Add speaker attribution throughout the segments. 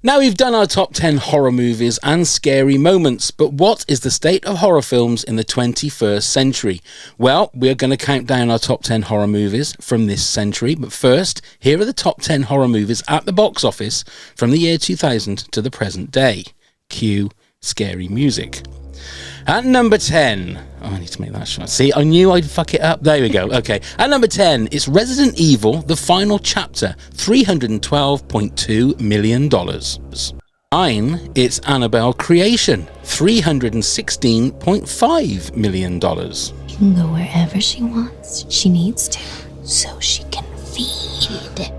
Speaker 1: Now we've done our top 10 horror movies and scary moments, but what is the state of horror films in the 21st century? Well, we're going to count down our top 10 horror movies from this century, but first, here are the top 10 horror movies at the box office from the year 2000 to the present day. Cue scary music. At number 10... Oh, I need to make that shot. See, I knew I'd fuck it up. There we go. Okay. At number 10, it's Resident Evil, The Final Chapter, $312.2 million. 9, it's Annabelle Creation, $316.5 million.
Speaker 2: She can go wherever she wants, she needs to, so she can feed.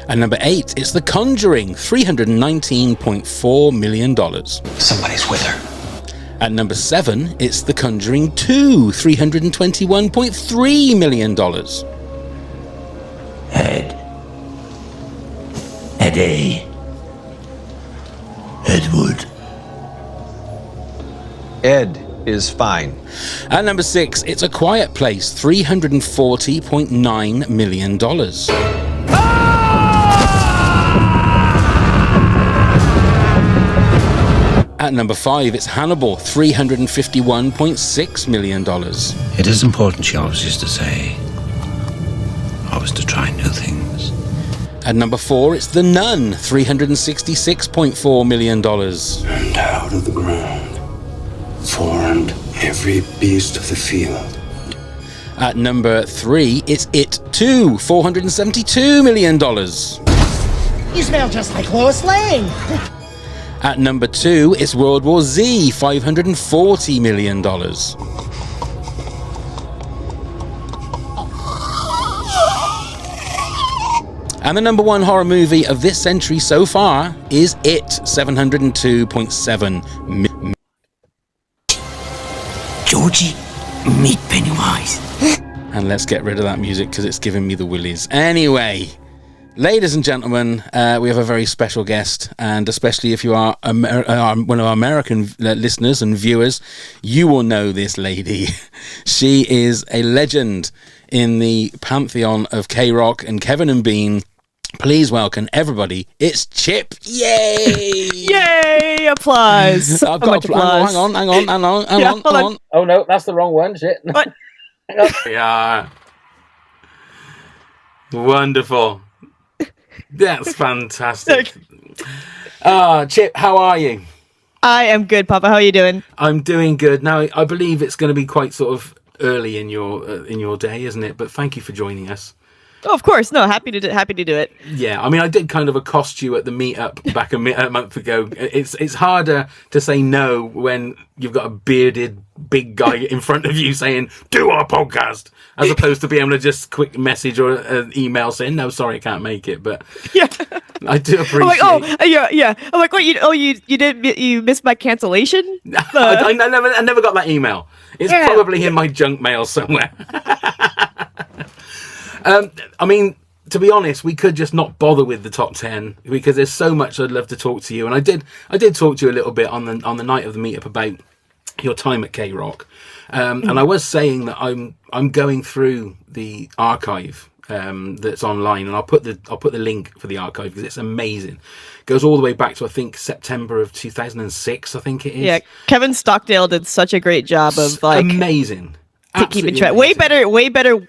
Speaker 1: At number 8, it's The Conjuring, $319.4 million.
Speaker 3: Somebody's with her.
Speaker 1: At number 7, it's The Conjuring 2, $321.3 million.
Speaker 3: Eddie. Edward.
Speaker 4: Ed is fine.
Speaker 1: At number 6, it's A Quiet Place, $340.9 million. At number 5, it's Hannibal, $351.6 million.
Speaker 3: It is important, she always used to say. Always to try new things.
Speaker 1: At number 4, it's The Nun, $366.4 million.
Speaker 5: And out of the ground formed every beast of the field.
Speaker 1: At number 3, it's It 2, $472 million.
Speaker 6: You smell just like Lois Lane.
Speaker 1: At number 2, it's World War Z, $540 million. And the number 1 horror movie of this century so far is It, $702.7 million.
Speaker 3: Georgie, meet Pennywise.
Speaker 1: And let's get rid of that music because it's giving me the willies. Anyway, ladies and gentlemen, we have a very special guest, and especially if you are one of our American listeners and viewers, you will know this lady. She is a legend in the pantheon of KROQ and Kevin and Bean. Please welcome everybody. It's Chip. Yay!
Speaker 7: Yay! Applause.
Speaker 1: I've got applause. Hang on. Oh no, that's the wrong one. Shit.
Speaker 7: What?
Speaker 1: Hang on. We are wonderful. That's fantastic. Chip, how are you?
Speaker 7: I am good, Papa. How are you doing?
Speaker 1: I'm doing good. Now, I believe it's going to be quite sort of early in your day, isn't it? But thank you for joining us.
Speaker 7: Oh, of course. No, happy to do it.
Speaker 1: Yeah, I mean, I did kind of accost you at the meetup back a month ago. It's harder to say no when you've got a bearded big guy in front of you saying, do our podcast, as opposed to being able to just quick message or an email saying, no, sorry, I can't make it. But
Speaker 7: yeah,
Speaker 1: I do appreciate.
Speaker 7: I'm like, yeah. I'm like, what? You missed my cancellation?
Speaker 1: I never got that email. It's probably in my junk mail somewhere. I mean, to be honest, we could just not bother with the top 10 because there's so much I'd love to talk to you. And I did talk to you a little bit on the night of the meetup about your time at KROQ. And I was saying that I'm going through the archive that's online, and I'll put the link for the archive because it's amazing. It goes all the way back to I think September of 2006. I think it is. Yeah,
Speaker 7: Kevin Stockdale did such a great job of
Speaker 1: amazing,
Speaker 7: keeping track. Way better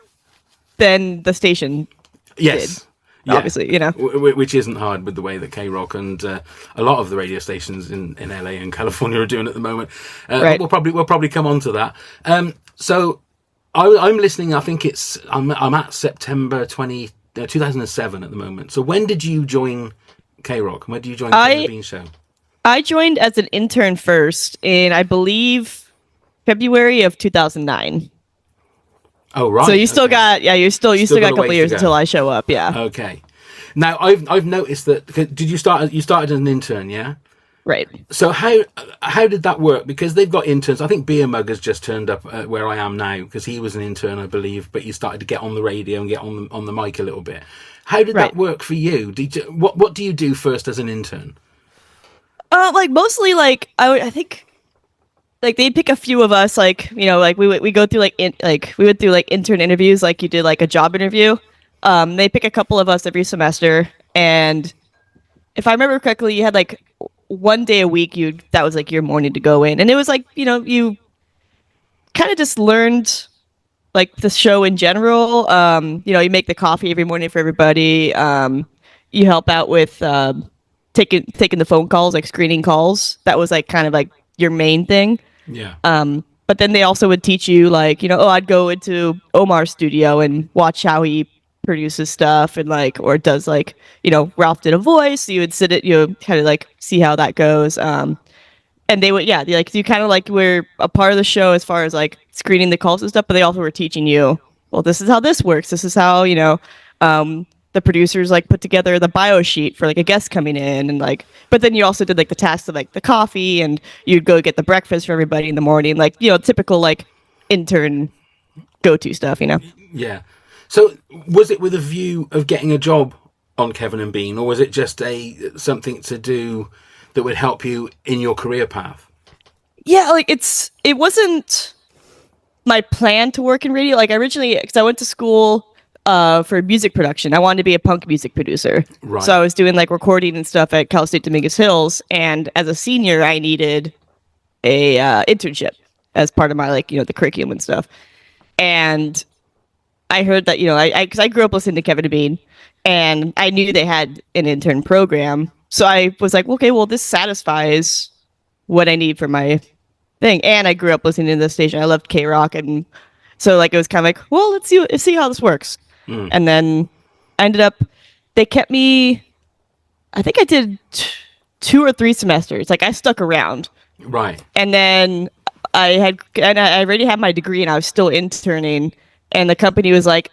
Speaker 7: than the station.
Speaker 1: Yes.
Speaker 7: Did, obviously, you know,
Speaker 1: which isn't hard with the way that KROQ and a lot of the radio stations in LA and California are doing at the moment. Right. We'll probably come on to that. So I'm listening. I think I'm at September 2007 at the moment. So when did you join KROQ? When did you join the Bean Show?
Speaker 7: I joined as an intern first in, I believe, February of 2009.
Speaker 1: Oh right.
Speaker 7: So you still got a couple of years until I show up. Yeah.
Speaker 1: Okay. Now I've noticed that. Did you start? You started as an intern, yeah?
Speaker 7: Right.
Speaker 1: So how did that work? Because they've got interns. I think Beer Mug has just turned up where I am now because he was an intern, I believe, but he started to get on the radio and get on the mic a little bit. How did that work for you? What do you do first as an intern?
Speaker 7: Mostly I think. Like they pick a few of us, like, you know, like we go through we went through like intern interviews, like you did like a job interview. They pick a couple of us every semester, and if I remember correctly, you had like one day a week that was like your morning to go in, and it was like you kind of just learned like the show in general. You make the coffee every morning for everybody. You help out with taking the phone calls, like screening calls. That was like kind of like your main thing.
Speaker 1: Yeah.
Speaker 7: But then they also would teach you like, I'd go into Omar's studio and watch how he produces stuff and like, or does like, Ralph did a voice. So you would kind of like see how that goes. And they would, yeah, like you kind of like were a part of the show as far as like screening the calls and stuff, but they also were teaching you, well, this is how this works. This is how, the producers like put together the bio sheet for like a guest coming in and like, but then you also did like the tasks of like the coffee and you'd go get the breakfast for everybody in the morning, like, typical like intern go-to stuff,
Speaker 1: Yeah. So was it with a view of getting a job on Kevin and Bean, or was it just something to do that would help you in your career path?
Speaker 7: Yeah, like it wasn't my plan to work in radio. Like originally, because I went to school for music production. I wanted to be a punk music producer.
Speaker 1: Right.
Speaker 7: So I was doing like recording and stuff at Cal State Dominguez Hills. And as a senior, I needed a internship as part of my like, the curriculum and stuff. And I heard that, because I grew up listening to Kevin and Bean and I knew they had an intern program. So I was like, okay, well, this satisfies what I need for my thing. And I grew up listening to this station. I loved KROQ. And so like, it was kind of like, well, let's see how this works. And then I ended up, they kept me, I think I did 2 or 3 semesters. Like I stuck around.
Speaker 1: Right.
Speaker 7: And then I already had my degree and I was still interning. And the company was like,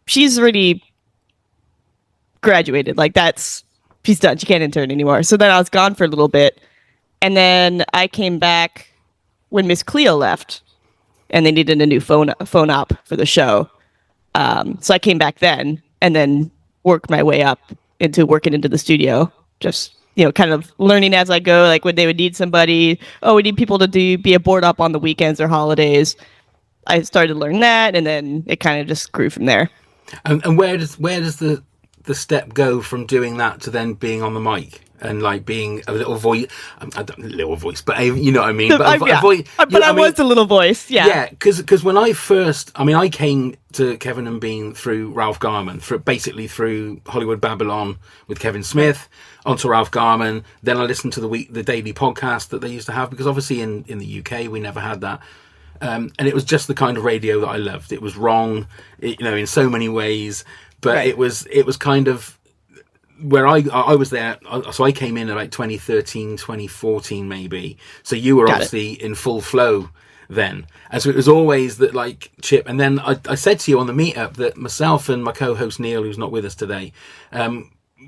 Speaker 7: she's already graduated. Like she's done. She can't intern anymore. So then I was gone for a little bit. And then I came back when Miss Cleo left and they needed a new phone op for the show. So I came back then and then worked my way up into working into the studio, just, kind of learning as I go, like when they would need somebody, we need people to be a board op on the weekends or holidays. I started to learn that and then it kind of just grew from there.
Speaker 1: And where does the step go from doing that to then being on the mic and like being a little voice? Little voice, but you know what I mean. But
Speaker 7: a voice, but I was a little voice. Yeah.
Speaker 1: Yeah, because when I came to Kevin and Bean through Ralph Garman, through Hollywood Babylon with Kevin Smith, onto Ralph Garman. Then I listened to the daily podcast that they used to have, because obviously in the UK we never had that. And it was just the kind of radio that I loved. It was wrong, in so many ways, but right. It was kind of where I was there. So I came in about 2013, 2014 maybe. So you were obviously in full flow then. And so it was always that like Chip. And then I said to you on the meetup that myself and my co-host Neil, who's not with us today,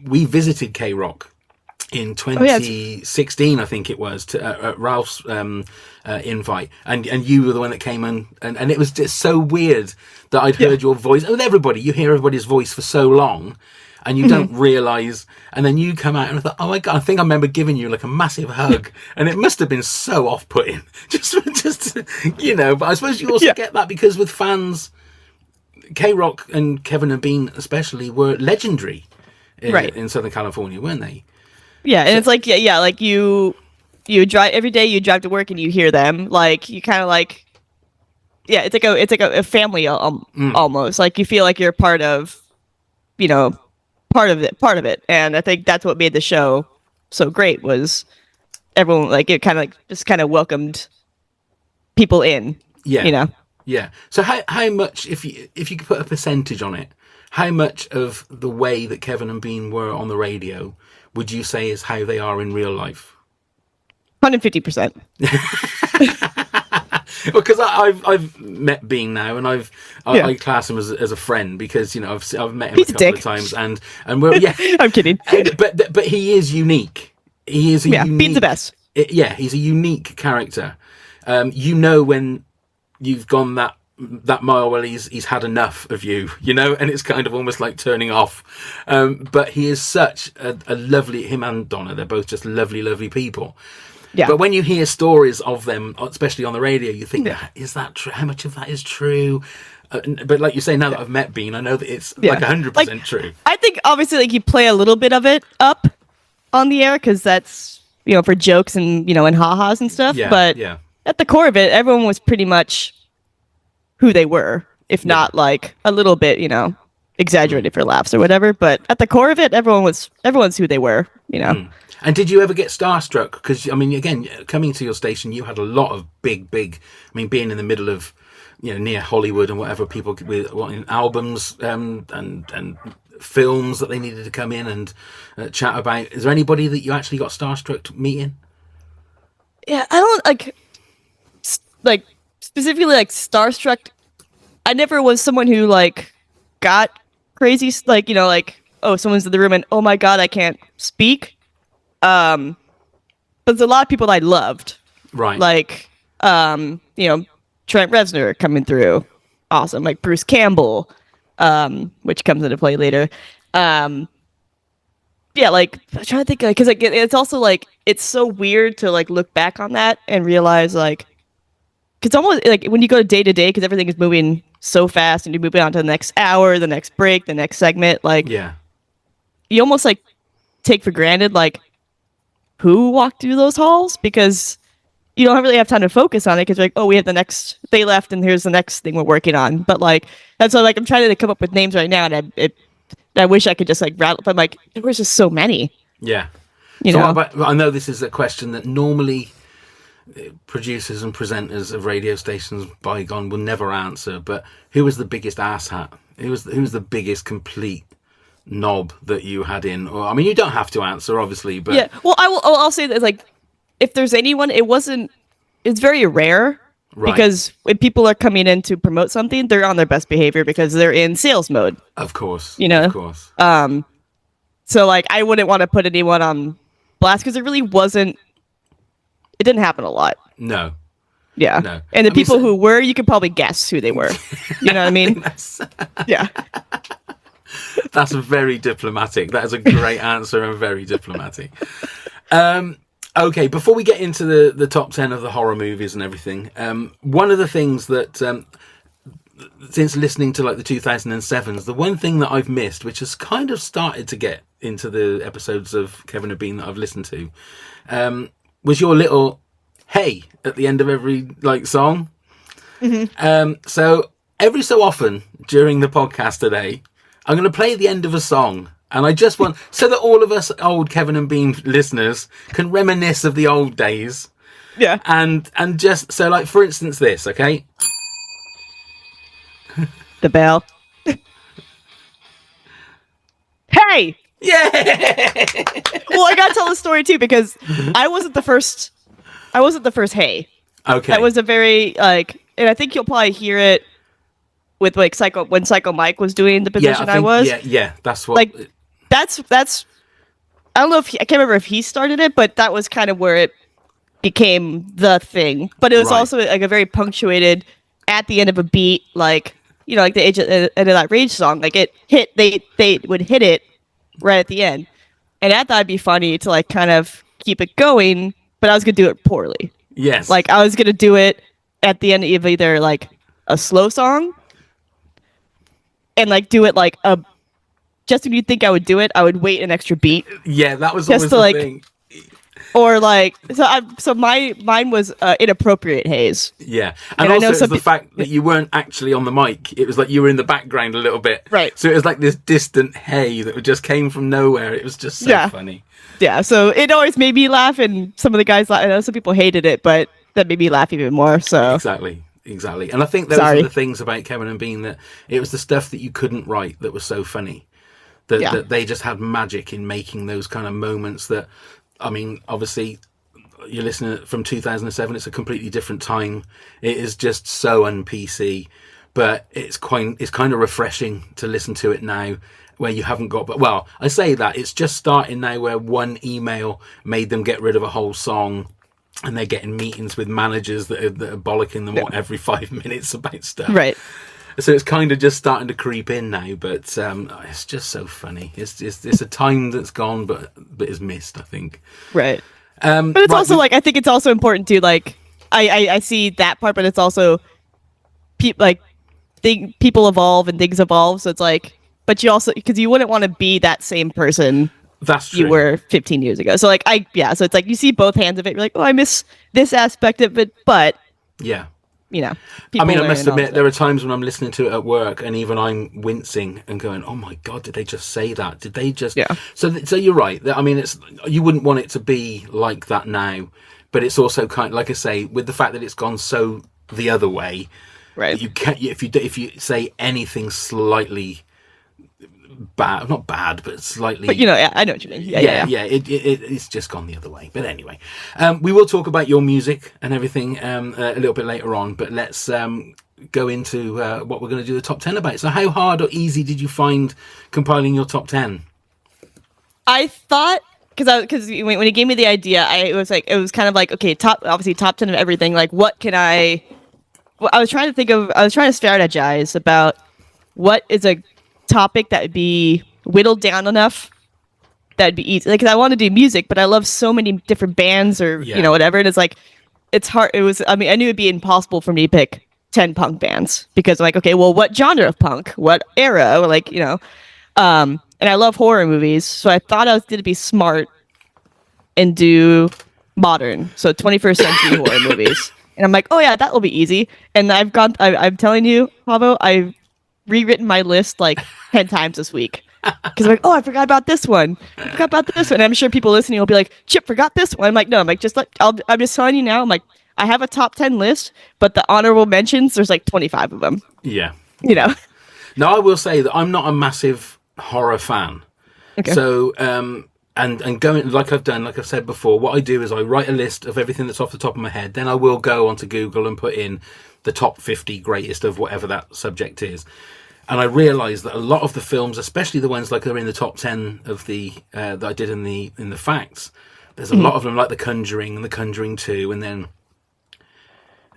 Speaker 1: we visited KROQ in 2016, I think it was, at Ralph's invite, and you were the one that came and it was just so weird that I'd heard your voice. With everybody, you hear everybody's voice for so long and you don't realise, and then you come out and I thought, oh my God, I think I remember giving you like a massive hug and it must have been so off-putting, just but I suppose you also get that because with fans, KROQ and Kevin and Bean especially were legendary in Southern California, weren't they?
Speaker 7: Yeah, and it's like like you drive every day. You drive to work and you hear them. Like you kind of like, it's like a family almost. Like you feel like you're part of it. And I think that's what made the show so great was everyone like it kind of like just kind of welcomed people in. Yeah,
Speaker 1: Yeah. So how much, if you could put a percentage on it, how much of the way that Kevin and Bean were on the radio would you say is how they are in real life?
Speaker 7: 150%.
Speaker 1: Because I've met Bean now, and I class him as a friend because I've met him a couple of times, and we're
Speaker 7: I'm kidding.
Speaker 1: But he is unique. He is unique,
Speaker 7: Bean's the best.
Speaker 1: He's a unique character. When you've gone that mile, well, he's had enough of you, and it's kind of almost like turning off. But he is such a lovely, him and Donna, they're both just lovely, lovely people.
Speaker 7: Yeah.
Speaker 1: But when you hear stories of them, especially on the radio, you think, is that true? How much of that is true? But like you say, now that I've met Bean, I know that it's like 100% true.
Speaker 7: I think obviously like you play a little bit of it up on the air because that's, for jokes and, and ha-has and stuff.
Speaker 1: Yeah,
Speaker 7: but at the core of it, everyone was pretty much who they were, if not like a little bit, exaggerated for laughs or whatever. But at the core of it, everyone's who they were,
Speaker 1: And did you ever get starstruck? Because, I mean, again, coming to your station, you had a lot of big, being in the middle of, near Hollywood and whatever, people with albums and films that they needed to come in and chat about. Is there anybody that you actually got starstruck meeting?
Speaker 7: Yeah, I don't like specifically like starstruck. I never was someone who like got crazy, like, oh, someone's in the room and oh my God, I can't speak. But there's a lot of people that I loved.
Speaker 1: Right.
Speaker 7: Like, Trent Reznor coming through. Awesome. Like Bruce Campbell, which comes into play later. Yeah, like, I'm trying to think, because like, it's also like, it's so weird to like look back on that and realize like, it's almost like when you go day to day, because everything is moving so fast and you're moving on to the next hour, the next break, the next segment, like, you almost like take for granted, like, who walked through those halls, because you don't really have time to focus on it because like, oh, we have they left and here's the next thing we're working on. But like, that's why like I'm trying to come up with names right now, and I wish I could just like rattle, but like there was just so many.
Speaker 1: Yeah.
Speaker 7: What
Speaker 1: I know this is a question that normally producers and presenters of radio stations bygone will never answer, but who was the biggest asshat? Who was the biggest complete knob that you had in? Or I mean, you don't have to answer, obviously, but
Speaker 7: yeah. Well, I'll say that like, if there's anyone, it's very rare, because when people are coming in to promote something, they're on their best behavior because they're in sales mode.
Speaker 1: Of course.
Speaker 7: Of
Speaker 1: course.
Speaker 7: So like, I wouldn't want to put anyone on blast because it didn't happen a lot.
Speaker 1: No.
Speaker 7: Yeah.
Speaker 1: No.
Speaker 7: And the people who were, you could probably guess who they were. You know what I mean? Yeah.
Speaker 1: That's very diplomatic. That is a great answer and very diplomatic. Okay, before we get into the top 10 of the horror movies and everything, one of the things that, since listening to like the 2007s, the one thing that I've missed, which has kind of started to get into the episodes of Kevin and Bean that I've listened to, was your little hey at the end of every like song. Mm-hmm. So every so often during the podcast today, I'm going to play the end of a song. And I just want, so that all of us old Kevin and Bean listeners can reminisce of the old days.
Speaker 7: Yeah.
Speaker 1: And just, so like, for instance, this, okay?
Speaker 7: The bell. Hey!
Speaker 1: Yeah!
Speaker 7: Well, I gotta tell the story too, because I wasn't the first hey.
Speaker 1: Okay.
Speaker 7: That was a very, like, and I think you'll probably hear it with like when Psycho Mike was doing the position I was.
Speaker 1: Yeah, that's what.
Speaker 7: Like, that's. I don't know if I can't remember if he started it, but that was kind of where it became the thing. But it was also like a very punctuated at the end of a beat, like like the end of that Rage song. Like it hit, they would hit it right at the end, and I thought it'd be funny to like kind of keep it going, but I was gonna do it poorly.
Speaker 1: Yes.
Speaker 7: Like I was gonna do it at the end of either like a slow song, and like do it like a. Just when you think I would do it, I would wait an extra beat.
Speaker 1: Yeah, that was
Speaker 7: just
Speaker 1: always
Speaker 7: to
Speaker 1: the thing.
Speaker 7: Or like, so mine was inappropriate haze.
Speaker 1: Yeah, and also it was the fact that you weren't actually on the mic. It was like you were in the background a little bit.
Speaker 7: Right.
Speaker 1: So it was like this distant hey that just came from nowhere. It was just so funny.
Speaker 7: Yeah, so it always made me laugh, and some of the guys, I know some people hated it, but that made me laugh even more. So
Speaker 1: Exactly. And I think those are the things about Kevin and Bean, that it was the stuff that you couldn't write that was so funny. That they just had magic in making those kind of moments that, I mean, obviously you're listening from 2007, it's a completely different time. It is just so un-PC, but it's kind of refreshing to listen to it now where you haven't got, but well, I say that it's just starting now where one email made them get rid of a whole song, and they're getting meetings with managers that are bollocking them every 5 minutes about stuff.
Speaker 7: Right.
Speaker 1: So it's kind of just starting to creep in now, but it's just so funny. It's a time that's gone, but is missed, I think.
Speaker 7: Right. But it's also like I think it's also important to like I see that part, but it's also people evolve and things evolve, so it's like, but you also, because you wouldn't want to be that same person
Speaker 1: That's true.
Speaker 7: you were 15 years ago. So like so it's like you see both hands of it. You're like, oh, I miss this aspect of it, but
Speaker 1: yeah.
Speaker 7: You know,
Speaker 1: I mean, I must admit, there are times when I'm listening to it at work, and even I'm wincing and going, "Oh my god, did they just say that? Did they just?"
Speaker 7: Yeah.
Speaker 1: So you're right. I mean, you wouldn't want it to be like that now, but it's also kind of, like I say, with the fact that it's gone so the other way.
Speaker 7: Right.
Speaker 1: You can't if you say anything slightly bad, not bad, but slightly.
Speaker 7: But I know what you mean. Yeah.
Speaker 1: It's just gone the other way. But anyway, we will talk about your music and everything a little bit later on. But let's go into what we're going to do the top 10 about. So, how hard or easy did you find compiling your top 10?
Speaker 7: I thought because when he gave me the idea, it was kind of like, okay, obviously top 10 of everything. Like, what can I? Well, I was trying to strategize about what is a topic that would be whittled down enough that would be easy. Like, 'cause I want to do music, but I love so many different bands or whatever. And it's like, it's hard. I knew it'd be impossible for me to pick 10 punk bands because I'm like, okay, well, what genre of punk? What era? Or like, and I love horror movies, so I thought I was going to be smart and do modern, so 21st century horror movies. And I'm like, oh yeah, that will be easy. And I'm telling you, Pavo, I've rewritten my list like 10 times this week. Because I'm like, oh, I forgot about this one. And I'm sure people listening will be like, Chip forgot this one. I'm like, no, I'm like, I'm just telling you now. I'm like, I have a top 10 list, but the honorable mentions, there's like 25 of them.
Speaker 1: Yeah.
Speaker 7: Now,
Speaker 1: I will say that I'm not a massive horror fan.
Speaker 7: Okay.
Speaker 1: So, and going, like I've said before, what I do is I write a list of everything that's off the top of my head. Then I will go onto Google and put in the top 50 greatest of whatever that subject is. And I realise that a lot of the films, especially the ones like they're in the top 10 of the that I did in the facts, there's a lot of them like The Conjuring and The Conjuring 2, and then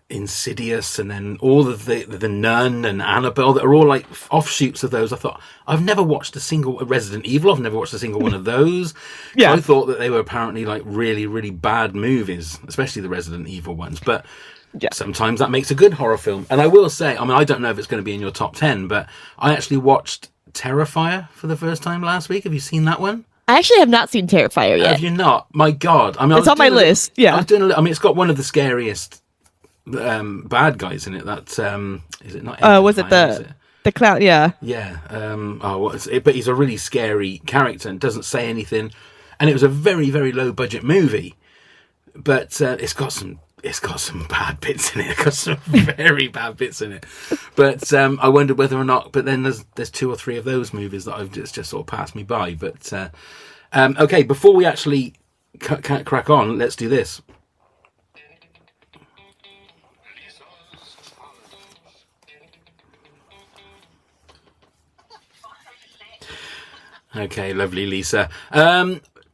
Speaker 1: Insidious, and then all of the Nun and Annabelle that are all like offshoots of those. I thought, I've never watched a single Resident Evil. I've never watched a single one of those.
Speaker 7: Yeah.
Speaker 1: I thought that they were apparently like really, really bad movies, especially the Resident Evil ones. But sometimes that makes a good horror film. And I will say, I mean, I don't know if it's going to be in your top 10, but I actually watched Terrifier for the first time last week. Have you seen that one?
Speaker 7: I actually have not seen Terrifier yet.
Speaker 1: Have you not? My God. I mean,
Speaker 7: it's on my list. Yeah.
Speaker 1: I was doing I mean, it's got one of the scariest bad guys in it. That is it not?
Speaker 7: Was it the clown? Yeah.
Speaker 1: Yeah. But he's a really scary character and doesn't say anything. And it was a very, very low budget movie, but it's got some bad bits in it. It's got some very bad bits in it. But I wondered whether or not. But then there's 2 or 3 of those movies that I've just sort of passed me by. But okay, before we actually crack on, let's do this. Okay, lovely, Lisa.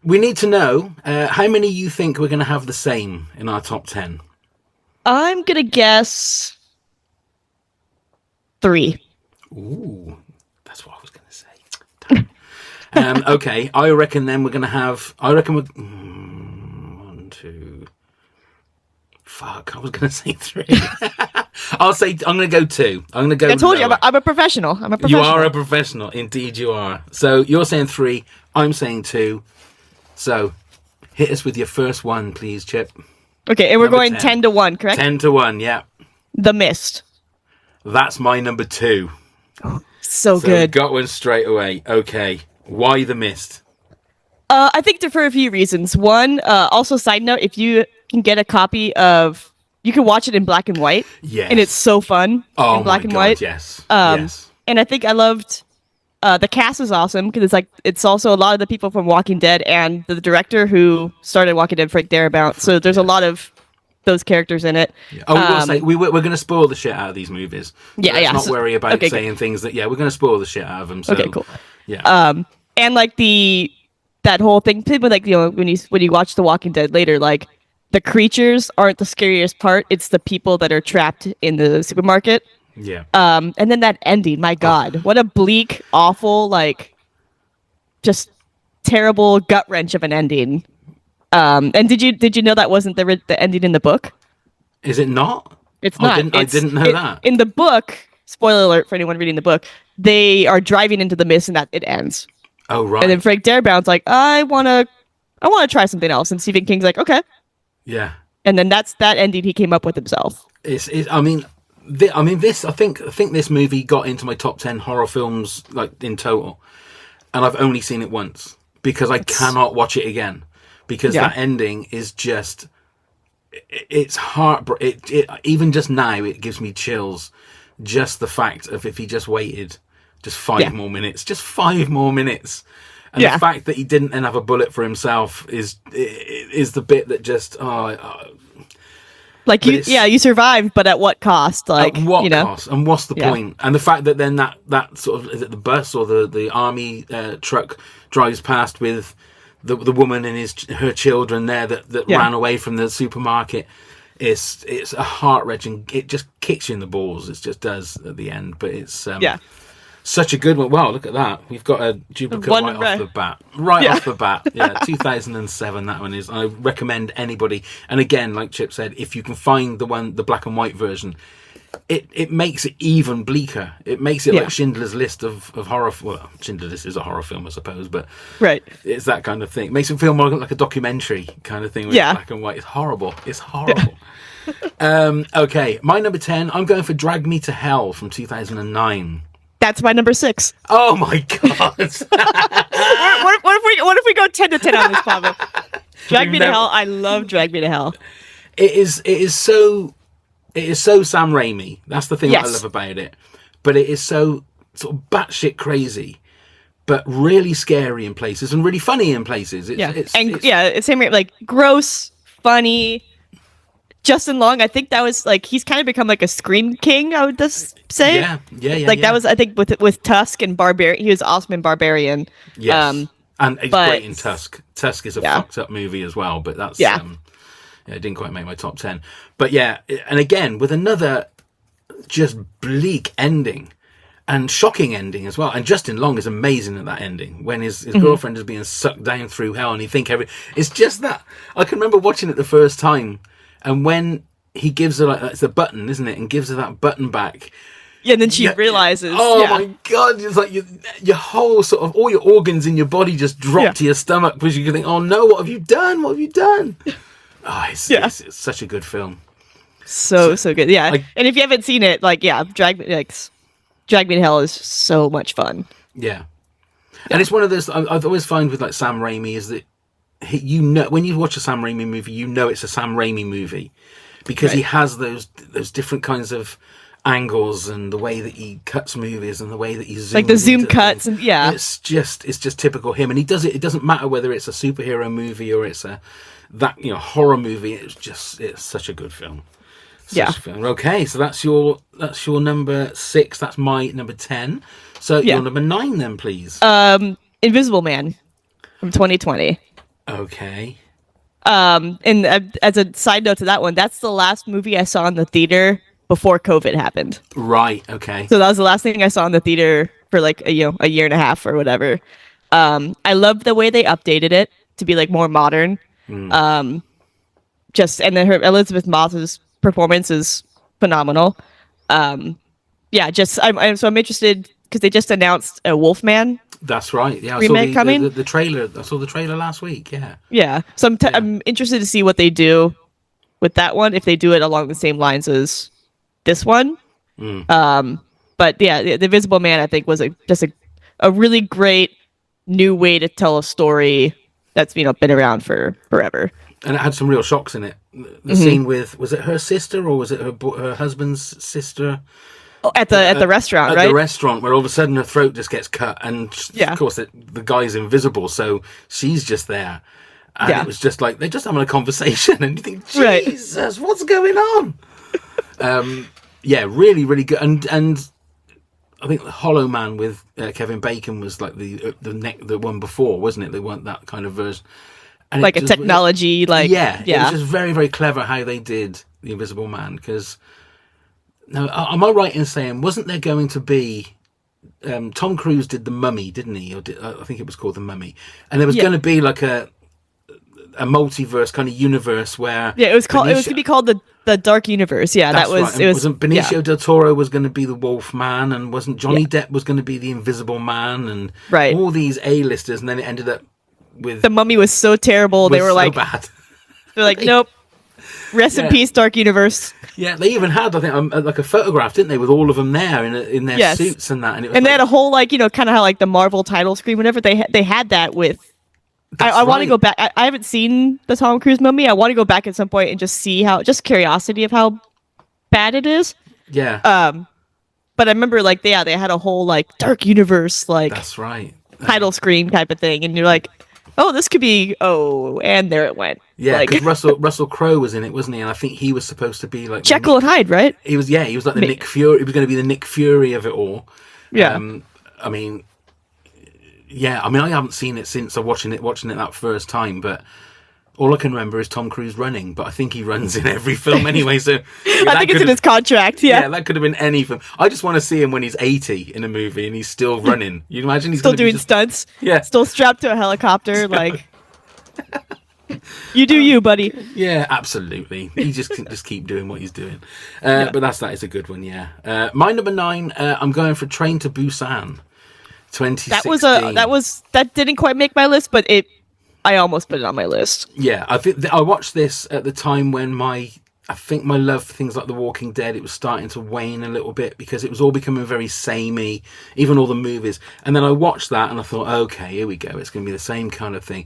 Speaker 1: We need to know how many you think we're going to have the same in our top 10.
Speaker 7: I'm going to guess 3.
Speaker 1: Ooh, that's what I was going to say. Okay, I reckon then we're going to have... I reckon we're... 1, 2... Fuck, I was going to say 3. I'm going to go 2. I'm going to go...
Speaker 7: I told you, I'm a professional.
Speaker 1: You are a professional. Indeed you are. So you're saying 3, I'm saying 2. So hit us with your first one, please, Chip.
Speaker 7: Okay, and we're
Speaker 1: Number
Speaker 7: going 10 to 1, correct?
Speaker 1: 10 to 1, yeah.
Speaker 7: The Mist.
Speaker 1: That's my number 2.
Speaker 7: So good.
Speaker 1: Got one straight away. Okay, why The Mist?
Speaker 7: I think for a few reasons. One, also side note, if you can get a copy of... You can watch it in black and white.
Speaker 1: Yes.
Speaker 7: And it's so fun in black and white.
Speaker 1: Yes.
Speaker 7: Yes. And I think I loved... the cast is awesome because it's also a lot of the people from Walking Dead and the director who started Walking Dead, Frank Darabont. So there's a lot of those characters in it.
Speaker 1: Yeah. Oh, we will say we're going to spoil the shit out of these movies.
Speaker 7: Yeah,
Speaker 1: Let's not worry about saying things that. Yeah, we're going to spoil the shit out of them. So,
Speaker 7: okay, cool.
Speaker 1: Yeah.
Speaker 7: And like that whole thing, like when you watch The Walking Dead later, like the creatures aren't the scariest part. It's the people that are trapped in the supermarket.
Speaker 1: Yeah.
Speaker 7: And then that ending, my God, what a bleak, awful, like just terrible gut wrench of an ending. And did you know that wasn't the ending in the book?
Speaker 1: Is it not?
Speaker 7: It's not.
Speaker 1: I didn't know that.
Speaker 7: In the book, spoiler alert for anyone reading the book, they are driving into the mist and that it ends.
Speaker 1: Oh, right.
Speaker 7: And then Frank Darabont's like, I wanna try something else. And Stephen King's like, okay.
Speaker 1: Yeah.
Speaker 7: And then that's that ending he came up with himself.
Speaker 1: I think this movie got into my top 10 horror films like in total, and I've only seen it once because I cannot watch it again because that ending is just, it's even just now it gives me chills. Just the fact of if he just waited just 5 more minutes, and the fact that he didn't then have a bullet for himself is the bit that just
Speaker 7: like you survived, but at what cost? Like,
Speaker 1: at what cost? And what's the point? And the fact that then that sort of, is it the bus or the army truck drives past with the woman and her children there that ran away from the supermarket. It's a heart-wrenching. It just kicks you in the balls. It just does at the end. But it's such a good one. Wow, look at that. We've got a duplicate off the bat. Off the bat. Yeah, 2007 that one is. I recommend anybody. And again, like Chip said, if you can find the black and white version, it makes it even bleaker. It makes it like Schindler's List of horror. Well, Schindler's List is a horror film, I suppose, but it's that kind of thing. It makes it feel more like a documentary kind of thing with black and white. It's horrible. It's horrible. Okay, my number 10, I'm going for Drag Me to Hell from 2009.
Speaker 7: That's my number 6.
Speaker 1: Oh my god!
Speaker 7: what if we go 10 to 10 on this, Pavel? Drag Me to Hell. I love Drag Me to Hell.
Speaker 1: It is so Sam Raimi. That's the thing that I love about it. But it is so sort of batshit crazy, but really scary in places and really funny in places. It's
Speaker 7: same like gross, funny. Justin Long, I think that was like, he's kind of become like a scream king, I would just say. Yeah. Like that was, I think, with Tusk and Barbarian. He was awesome in Barbarian.
Speaker 1: Yes. And he's great in Tusk. Tusk is a fucked up movie as well, but that's it didn't quite make my top 10. But yeah, and again with another just bleak ending and shocking ending as well. And Justin Long is amazing at that ending when his girlfriend is being sucked down through hell, and you think it's just that. I can remember watching it the first time. And when he gives her, it's the button, isn't it? And gives her that button back.
Speaker 7: Yeah, and then she realizes.
Speaker 1: Oh my god! It's like your whole sort of all your organs in your body just drop to your stomach because you think, "Oh no, what have you done? What have you done?" Oh, it's such a good film.
Speaker 7: So good. Yeah, and if you haven't seen it, Drag Me to Hell is so much fun.
Speaker 1: Yeah, and it's one of those I've always find with like Sam Raimi is that when you watch a Sam Raimi movie, it's a Sam Raimi movie because he has those different kinds of angles and the way that he cuts movies and the way that he zooms,
Speaker 7: like the zoom cuts and
Speaker 1: it's just typical him. And he does it. It doesn't matter whether it's a superhero movie or it's horror movie. It's such a good film. Okay, so that's your number 6. That's my number 10. So your number 9 then, please.
Speaker 7: Invisible Man from 2020.
Speaker 1: Okay.
Speaker 7: And as a side note to that one, that's the last movie I saw in the theater before COVID happened.
Speaker 1: Right. Okay.
Speaker 7: So that was the last thing I saw in the theater for like a year and a half or whatever. I loved the way they updated it to be like more modern. And then her Elizabeth Moss's performance is phenomenal. I'm interested because they just announced a Wolfman.
Speaker 1: That's right. Yeah,
Speaker 7: I saw coming.
Speaker 1: The trailer. I saw the trailer last week. Yeah.
Speaker 7: Yeah. So I'm interested to see what they do with that one, if they do it along the same lines as this one. But yeah, the Invisible Man I think was just a really great new way to tell a story that's been around for forever.
Speaker 1: And it had some real shocks in it. The scene with, was it her sister or was it her husband's sister?
Speaker 7: At the restaurant, right?
Speaker 1: At the restaurant, where all of a sudden her throat just gets cut, and of course the guy's invisible, so she's just there, and it was just like they're just having a conversation, and you think, Jesus, what's going on? Really, really good, and I think the Hollow Man with Kevin Bacon was like the one before, wasn't it? They weren't that kind of version, and
Speaker 7: like a technology, it was
Speaker 1: just very, very clever how they did the Invisible Man, because. Now, am I right in saying, wasn't there going to be... Tom Cruise did The Mummy, didn't he? I think it was called The Mummy. And there was going to be like a multiverse kind of universe where
Speaker 7: it was called. It was going to be called the Dark Universe. Yeah,
Speaker 1: that's
Speaker 7: that was.
Speaker 1: right.
Speaker 7: It was.
Speaker 1: Wasn't Benicio del Toro was going to be the Wolf Man, and wasn't Johnny Depp was going to be the Invisible Man, and all these A-listers, and then it ended up with
Speaker 7: The Mummy was so terrible. They were
Speaker 1: so
Speaker 7: like,
Speaker 1: bad.
Speaker 7: they're like, nope. Rest in peace, Dark Universe.
Speaker 1: Yeah, they even had, I think, like a photograph, didn't they, with all of them there in their suits and that. And
Speaker 7: they had a whole kind of how like the Marvel title screen, whatever. They had that with. I want to go back. I haven't seen the Tom Cruise Mummy. I want to go back at some point and just see just curiosity of how bad it is.
Speaker 1: Yeah.
Speaker 7: But I remember they had a whole Dark Universe
Speaker 1: that's right.
Speaker 7: title screen type of thing, and you're like, oh, this could be and there it went.
Speaker 1: Yeah, because Russell Crowe was in it, wasn't he? And I think he was supposed to be like
Speaker 7: Jekyll and Hyde, right?
Speaker 1: He was like the Nick Fury. He was going to be the Nick Fury of it all.
Speaker 7: Yeah.
Speaker 1: I mean, I haven't seen it since watching it that first time, but all I can remember is Tom Cruise running. But I think he runs in every film anyway. So
Speaker 7: I think it's in his contract. Yeah,
Speaker 1: that could have been any film. I just want to see him when he's 80 in a movie and he's still running. You imagine he's
Speaker 7: still doing stunts.
Speaker 1: Yeah,
Speaker 7: still strapped to a helicopter. You do you, buddy.
Speaker 1: Yeah, absolutely. He just keep doing what he's doing. But that is a good one. Yeah. My number 9. I'm going for Train to Busan. 2016.
Speaker 7: That didn't quite make my list, but I almost put it on my list.
Speaker 1: Yeah, I think I watched this at the time when I think my love for things like The Walking Dead, it was starting to wane a little bit because it was all becoming very samey, even all the movies. And then I watched that and I thought, okay, here we go. It's going to be the same kind of thing.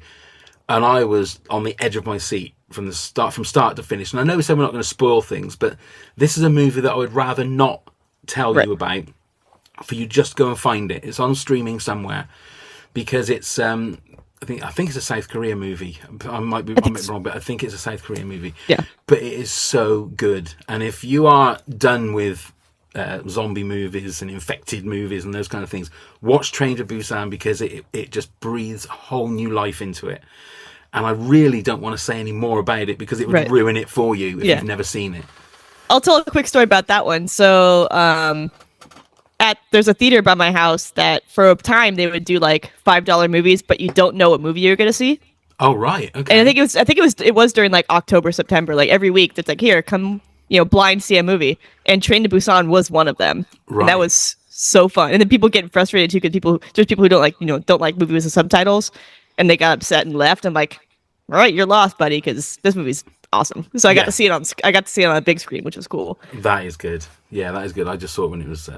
Speaker 1: And I was on the edge of my seat from start to finish. And I know we said we're not going to spoil things, but this is a movie that I would rather not tell you about. For you just go and find it. It's on streaming somewhere because it's I think it's a South Korea movie. I might be wrong, but I think it's a South Korean movie.
Speaker 7: Yeah.
Speaker 1: But it is so good. And if you are done with zombie movies and infected movies and those kind of things, watch Train to Busan because it just breathes a whole new life into it. And I really don't want to say any more about it because it would ruin it for you if you've never seen it.
Speaker 7: I'll tell a quick story about that one. So there's a theater by my house that for a time they would do $5 movies, but you don't know what movie you're going to see.
Speaker 1: Oh, right. Okay.
Speaker 7: And it was during October, September, every week that's here, come, blind see a movie. And Train to Busan was one of them. Right. And that was so fun. And then people get frustrated too because there's people who don't like movies with subtitles, and they got upset and left. I'm like, all right, you're lost, buddy, because this movie's awesome. So I got to see it on a big screen, which was cool.
Speaker 1: That is good. Yeah, that is good. I just saw it when it was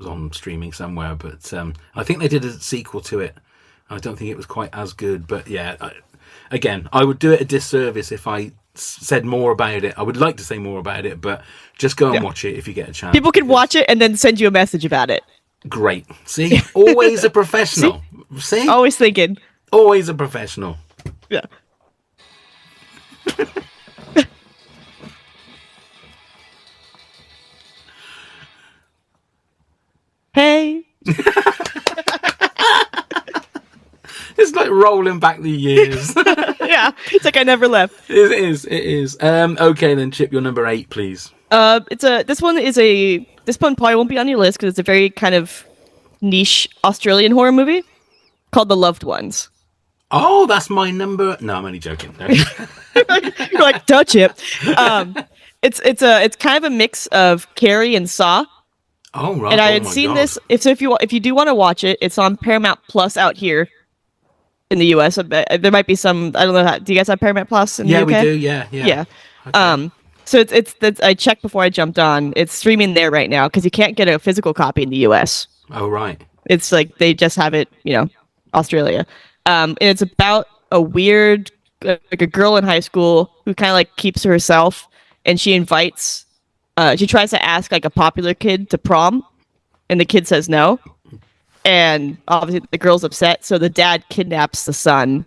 Speaker 1: on streaming somewhere, but I think they did a sequel to it. I don't think it was quite as good, but yeah. I would do it a disservice if I said more about it. I would like to say more about it, but just go and watch it if you get a chance.
Speaker 7: People can watch it and then send you a message about it.
Speaker 1: Great. See, always a professional. See?
Speaker 7: Always thinking.
Speaker 1: Always a professional.
Speaker 7: Yeah. Hey.
Speaker 1: It's like rolling back the years.
Speaker 7: Yeah, it's like I never left.
Speaker 1: It is. Okay, then Chip, your number 8, please.
Speaker 7: This one probably won't be on your list because it's a very kind of niche Australian horror movie called The Loved Ones.
Speaker 1: Oh, that's my number. No, I'm only joking. No.
Speaker 7: You're like, duh, Chip. It's kind of a mix of Carrie and Saw.
Speaker 1: Oh, right.
Speaker 7: And I had seen this. If you do want to watch it, it's on Paramount Plus out here in the US. There might be some. I don't know. Do you guys have Paramount Plus in the UK?
Speaker 1: Yeah, we do. Yeah.
Speaker 7: Okay. So it's I checked before I jumped on. It's streaming there right now because you can't get a physical copy in the US.
Speaker 1: Oh, right.
Speaker 7: It's they just have it, Australia. And it's about a weird, a girl in high school who kind of keeps to herself, and she invites. She tries to ask a popular kid to prom, and the kid says no. And obviously the girl's upset, so the dad kidnaps the son,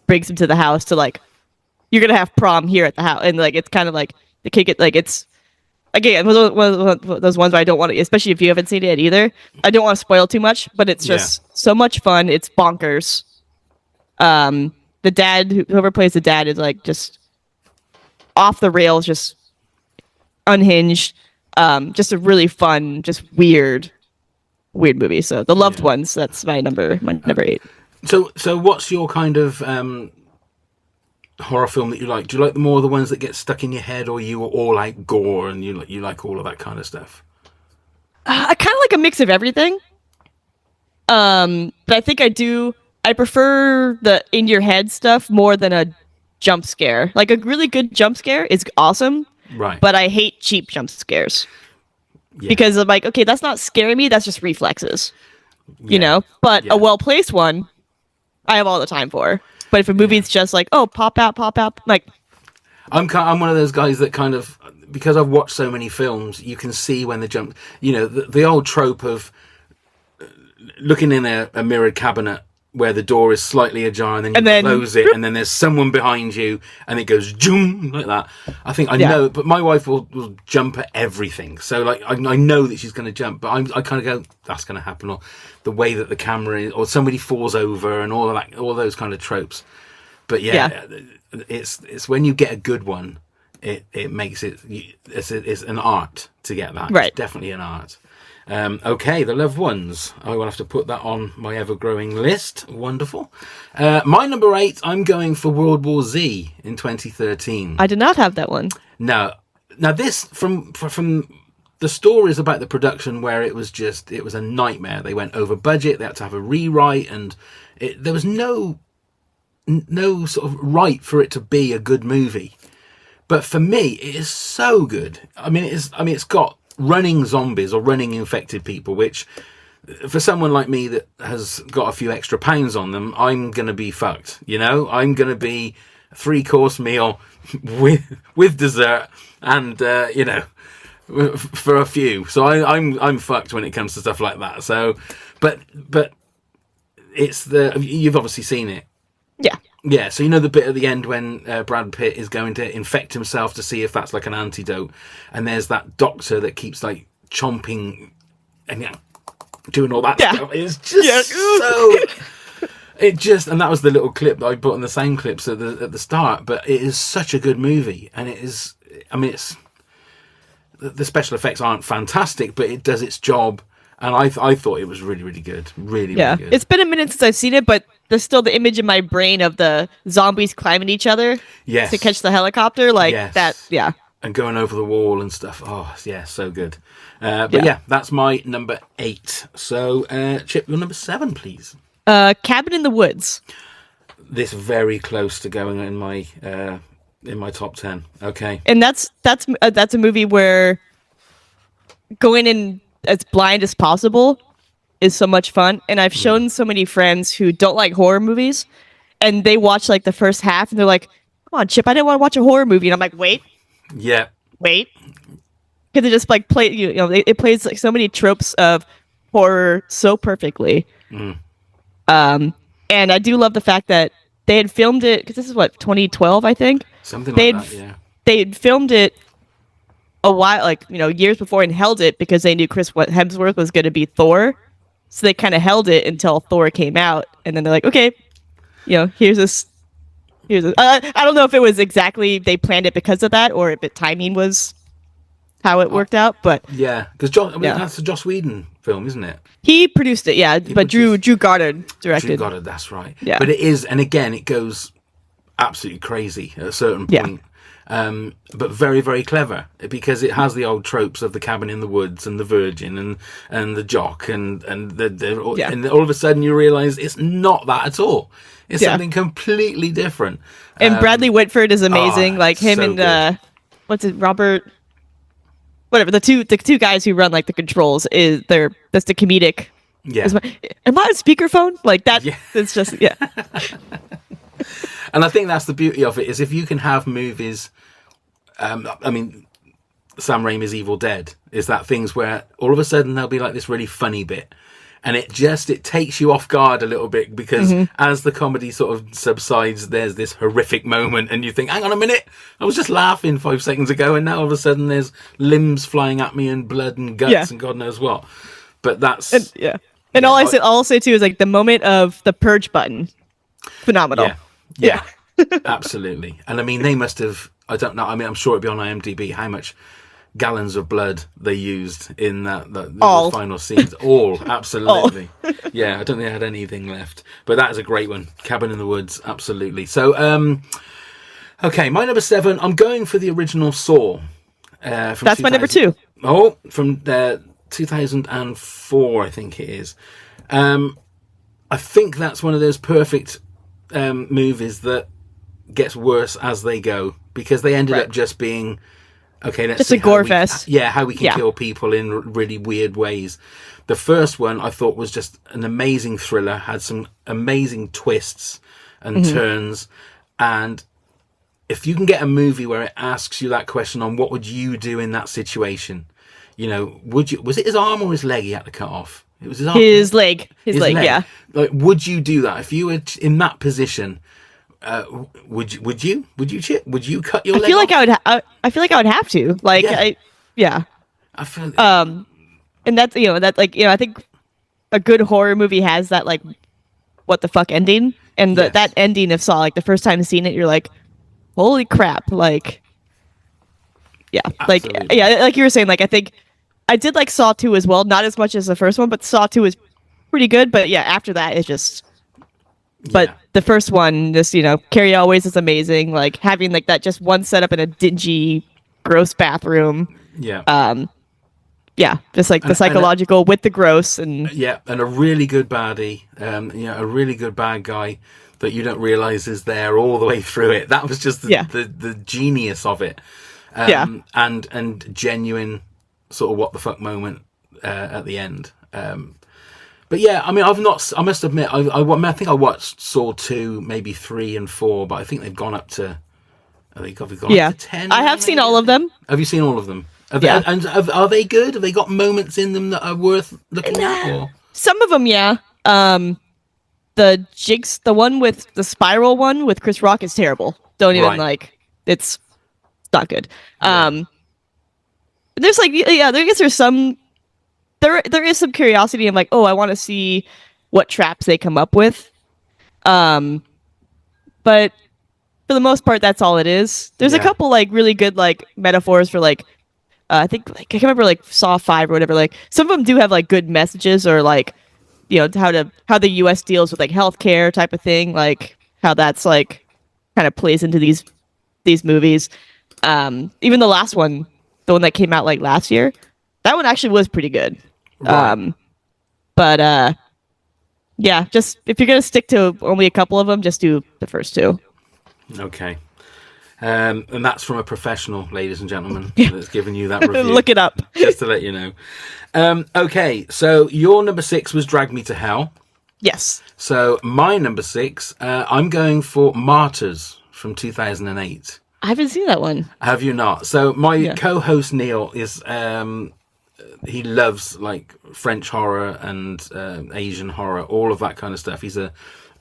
Speaker 7: brings him to the house to you're gonna have prom here at the house, and it's kind of the kid get it's again one of those ones where I don't want to, especially if you haven't seen it either. I don't want to spoil too much, but it's just so much fun. It's bonkers. The dad, whoever plays the dad, is just off the rails, just unhinged. Just a really fun, just weird movie. So The Loved Ones, that's my number 8.
Speaker 1: So what's your kind of horror film that you like? Do you like the more the ones that get stuck in your head, or you all like gore and you like all of that kind of stuff?
Speaker 7: I kind of like a mix of everything. But I think I prefer the in your head stuff more than a jump scare. Like a really good jump scare is awesome,
Speaker 1: Right.
Speaker 7: but I hate cheap jump scares.
Speaker 1: Yeah.
Speaker 7: Because I'm like, okay, that's not scaring me, that's just reflexes.
Speaker 1: Yeah.
Speaker 7: You know? But
Speaker 1: Yeah.
Speaker 7: a well-placed one, I have all the time for. But if a movie's just like, oh, pop out, like...
Speaker 1: I'm one of those guys that kind of, because I've watched so many films, you can see when the jump, the old trope of looking in a mirrored cabinet where the door is slightly ajar and then close it and then there's someone behind you and it goes zoom like that. I think I know, but my wife will jump at everything. So like I know that she's going to jump, but I kind of go, that's going to happen, or the way that the camera is, or somebody falls over and all of that, all those kind of tropes. But it's when you get a good one, it makes it's an art to get that.
Speaker 7: Right.
Speaker 1: It's definitely an art. Okay, The Loved Ones. I will have to put that on my ever-growing list. Wonderful. My number 8, I'm going for World War Z in 2013.
Speaker 7: I did not have that one.
Speaker 1: No. Now this, from the stories about the production where it was a nightmare. They went over budget, they had to have a rewrite, and there was no sort of right for it to be a good movie. But for me, it is so good. It's got running zombies or running infected people, which for someone like me that has got a few extra pounds on them, I'm going to be fucked. I'm going to be a 3-course meal with dessert and, for a few. So I'm fucked when it comes to stuff like that. So, but you've obviously seen it.
Speaker 7: Yeah.
Speaker 1: Yeah, so the bit at the end when Brad Pitt is going to infect himself to see if that's like an antidote, and there's that doctor that keeps like chomping and doing all that stuff. It's just so. And that was the little clip that I put on the same clips at the start. But it is such a good movie, and it is. It's the special effects aren't fantastic, but it does its job. And I thought it was really, really good. Really, really good.
Speaker 7: It's been a minute since I've seen it, but there's still the image in my brain of the zombies climbing each other to catch the helicopter. That, yeah. And
Speaker 1: going over the wall and stuff. Oh, yeah, so good. But that's my number 8. So, Chip, your number 7, please.
Speaker 7: Cabin in the Woods.
Speaker 1: This very close to going in my top 10. Okay.
Speaker 7: And that's a movie where going in as blind as possible is so much fun. And I've shown so many friends who don't like horror movies, and they watch like the first half and they're like, come on, Chip, I didn't want to watch a horror movie. And I'm like, wait. Because it just like it plays like so many tropes of horror so perfectly. And I do love the fact that they had filmed it, because this is 2012, I think.
Speaker 1: Something like that, yeah.
Speaker 7: They had filmed it a while, years before, and held it because they knew Chris Hemsworth was going to be Thor. So they kind of held it until Thor came out, and then they're like, okay, here's this. I don't know if it was exactly they planned it because of that, or if timing was how it worked out, but
Speaker 1: yeah, because that's a Joss Whedon film, isn't it?
Speaker 7: He produced it, but Drew Goddard directed.
Speaker 1: Drew Goddard, that's right.
Speaker 7: Yeah,
Speaker 1: but it is, and again, it goes absolutely crazy at a certain point. But very, very clever, because it has the old tropes of the cabin in the woods and the virgin and the jock and all of a sudden you realise it's not that at all. It's something completely different.
Speaker 7: And Bradley Whitford is amazing, like him so and Robert, whatever, the two guys who run like the controls that's the comedic.
Speaker 1: Yeah.
Speaker 7: Am I on speakerphone? Like that? Yeah. It's just
Speaker 1: And I think that's the beauty of it, is if you can have movies. Sam Raimi's Evil Dead is that things where all of a sudden there'll be like this really funny bit, and it takes you off guard a little bit, because as the comedy sort of subsides, there's this horrific moment, and you think, hang on a minute, I was just laughing 5 seconds ago, and now all of a sudden there's limbs flying at me and blood and guts and God knows what. But that's
Speaker 7: And all I'll say too is like the moment of the purge button, phenomenal.
Speaker 1: Yeah. Absolutely. And they must have, I don't know, I'm sure it'd be on IMDb how much gallons of blood they used in the final scenes. All, absolutely. Yeah, I don't think they had anything left. But that is a great one. Cabin in the Woods, absolutely. So, Okay, my number 7. I'm going for the original Saw.
Speaker 7: That's my number 2.
Speaker 1: Oh, from 2004, I think it is. I think that's one of those perfect movies that gets worse as they go, because they ended up just being okay. Let's
Speaker 7: just
Speaker 1: see
Speaker 7: a gore fest.
Speaker 1: How we can kill people in really weird ways. The first one I thought was just an amazing thriller, had some amazing twists and turns, and if you can get a movie where it asks you that question on what would you do in that situation, you know, was it his arm or his leg he had to cut off? It was his arm.
Speaker 7: His leg, yeah.
Speaker 1: Like, would you do that if you were in that position? Would you Chip? Would you cut your leg off?
Speaker 7: I feel like I would have to. Like,
Speaker 1: I feel.
Speaker 7: And that's I think a good horror movie has that like what the fuck ending, and that ending of Saw, like the first time seeing it, you're like, holy crap, like. Yeah,
Speaker 1: absolutely.
Speaker 7: like you were saying, like I think I did like Saw 2 as well, not as much as the first one, but Saw 2 is pretty good. But yeah, after that, it's just. But the first one, Carrie Always is amazing. Like having like that just one setup in a dingy, gross bathroom.
Speaker 1: Yeah.
Speaker 7: Just like the psychological with the gross and.
Speaker 1: Yeah, and a really good baddie. A really good bad guy that you don't realize is there all the way through it. That was just the genius of it. And genuine sort of what the fuck moment at the end. But yeah, I mean, I must admit, I think I watched Saw 2, maybe 3 and 4, but I think they've gone up to, up to 10.
Speaker 7: I have seen all of them.
Speaker 1: Have you seen all of them? Are they good? Have they got moments in them that are worth looking at? Or?
Speaker 7: Some of them, yeah. The one with the spiral one with Chris Rock is terrible. Don't even it's not good. There's there's some. There is some curiosity. I'm like, oh, I want to see what traps they come up with. But for the most part, that's all it is. There's a couple like really good like metaphors for like, I think like I can't remember like Saw 5 or whatever. Like some of them do have like good messages or like, how the U.S. deals with like healthcare type of thing. Like how that's like kind of plays into these movies. Even the last one, the one that came out like last year, that one actually was pretty good. Right. Just if you're gonna stick to only a couple of them, just do the first 2.
Speaker 1: Okay. And that's from a professional, ladies and gentlemen, that's giving you that review.
Speaker 7: Look it up.
Speaker 1: Just to let you know. Okay, so your number 6 was Drag Me to Hell.
Speaker 7: Yes.
Speaker 1: So my number 6, I'm going for Martyrs from 2008.
Speaker 7: I haven't seen that one.
Speaker 1: Have you not? So my co-host Neil is he loves like French horror and Asian horror, all of that kind of stuff. He's a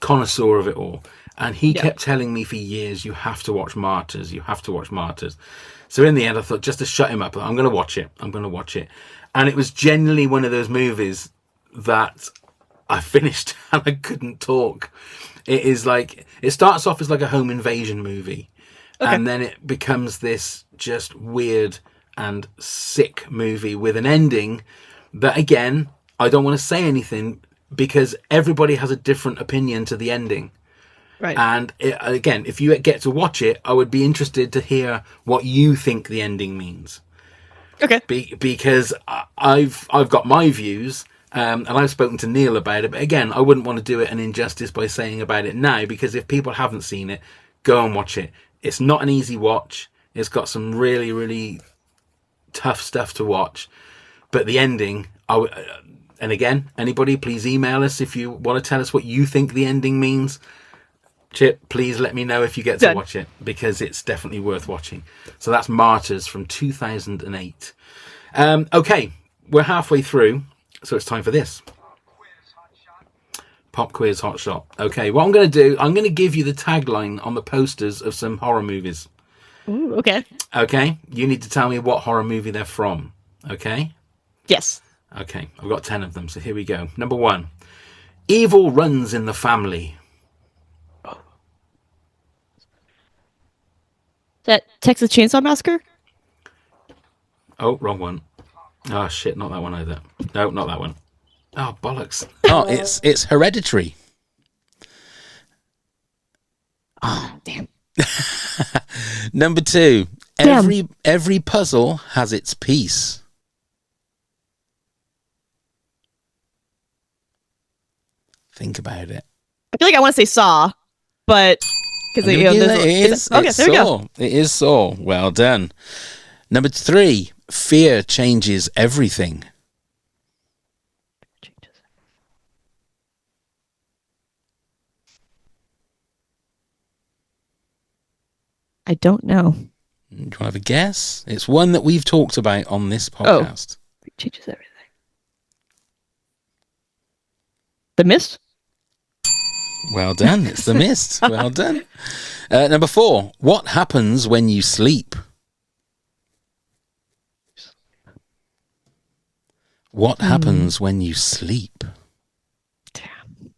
Speaker 1: connoisseur of it all, and he kept telling me for years, you have to watch Martyrs, you have to watch Martyrs. So in the end I thought, just to shut him up, I'm going to watch it. And it was genuinely one of those movies that I finished and I couldn't talk. It is like, it starts off as like a home invasion movie. Okay. And then it becomes this just weird and sick movie with an ending that, again, I don't want to say anything because everybody has a different opinion to the ending. Right. And again, if you get to watch it, I would be interested to hear what you think the ending means.
Speaker 7: Okay.
Speaker 1: Because I've got my views, and I've spoken to Neil about it. But again, I wouldn't want to do it an injustice by saying about it now, because if people haven't seen it, go and watch it. It's not an easy watch. It's got some really, really tough stuff to watch. But the ending, and again, anybody, please email us if you want to tell us what you think the ending means. Chip, please let me know if you get to watch it, because it's definitely worth watching. So that's Martyrs from 2008. Okay, we're halfway through, so it's time for this. Pop quiz hot shot. Okay, what I'm going to do, I'm going to give you the tagline on the posters of some horror movies.
Speaker 7: Ooh, okay.
Speaker 1: Okay, you need to tell me what horror movie they're from. Okay?
Speaker 7: Yes.
Speaker 1: Okay, I've got 10 of them, so here we go. Number 1. Evil runs in the family.
Speaker 7: That Texas Chainsaw Massacre?
Speaker 1: Oh, wrong one. Oh, shit, not that one either. No, not that one. Oh, bollocks.
Speaker 8: Oh, it's Hereditary.
Speaker 7: Oh, damn.
Speaker 1: Number 2.
Speaker 7: Damn.
Speaker 1: Every puzzle has its piece. Think about it.
Speaker 7: I feel like I want to say Saw, but because
Speaker 1: It is.
Speaker 7: okay,
Speaker 1: It's
Speaker 7: there we
Speaker 1: Saw.
Speaker 7: go.
Speaker 1: It is Saw. Well done. Number 3. Fear changes everything.
Speaker 7: I don't know.
Speaker 1: Do you want to have a guess? It's one that we've talked about on this podcast.
Speaker 7: It changes everything. The Mist?
Speaker 1: Well done. It's The Mist. Well done. Number 4. What happens when you sleep? What happens when you sleep?
Speaker 7: Damn.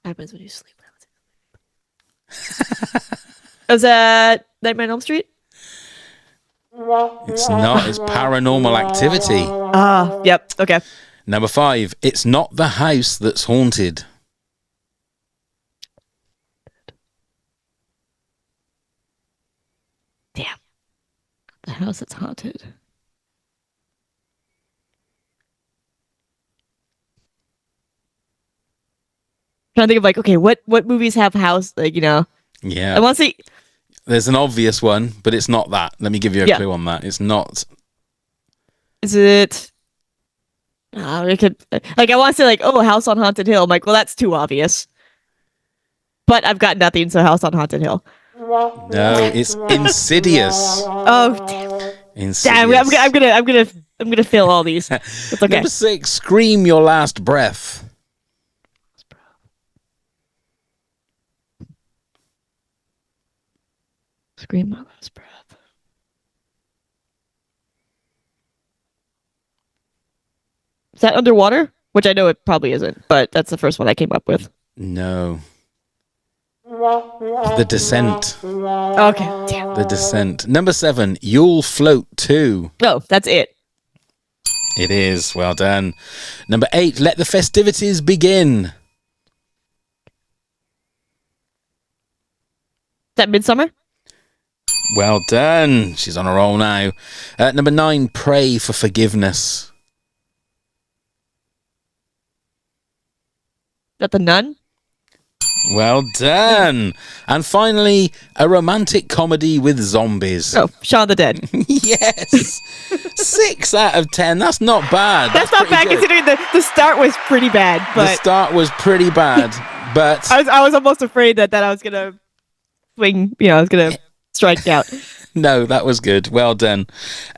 Speaker 7: What happens when you sleep? Is that Nightmare on Elm Street?
Speaker 1: It's not. It's Paranormal Activity.
Speaker 7: Yep. Okay.
Speaker 1: Number 5. It's not the house that's haunted.
Speaker 7: Damn. The house that's haunted. Trying to think of like, okay, what movies have house, like, you know?
Speaker 1: Yeah.
Speaker 7: I want to see.
Speaker 1: There's an obvious one, but it's not that. Let me give you a
Speaker 7: Yeah.
Speaker 1: clue on that. It's not.
Speaker 7: Is it? We could like. I want to say like, oh, House on Haunted Hill. I'm like, well, that's too obvious. But I've got nothing. So House on Haunted Hill.
Speaker 1: No, it's Insidious.
Speaker 7: Oh, damn!
Speaker 1: Insidious.
Speaker 7: Damn, I'm gonna fail all these. It's okay.
Speaker 1: Number 6. Scream your last breath.
Speaker 7: Scream my last breath. Is that underwater? Which I know it probably isn't, but that's the first one I came up with.
Speaker 1: No. The Descent.
Speaker 7: Okay. Damn.
Speaker 1: The Descent. Number 7. You'll float too.
Speaker 7: Oh, that's it.
Speaker 1: It is. Well done. Number 8. Let the festivities begin.
Speaker 7: Is that Midsummer?
Speaker 1: Well done. She's on a roll now. Number 9. Pray for forgiveness.
Speaker 7: Is that The Nun?
Speaker 1: Well done. And finally, a romantic comedy with zombies.
Speaker 7: Oh, Shaun of the Dead.
Speaker 1: Yes. 6 out of 10. That's not bad.
Speaker 7: That's not bad
Speaker 1: pretty good.
Speaker 7: considering the start was pretty bad.
Speaker 1: The
Speaker 7: But
Speaker 1: start was pretty bad, but
Speaker 7: I was almost afraid that I was gonna swing. You know, I was gonna strike out.
Speaker 1: no, that was good. Well done.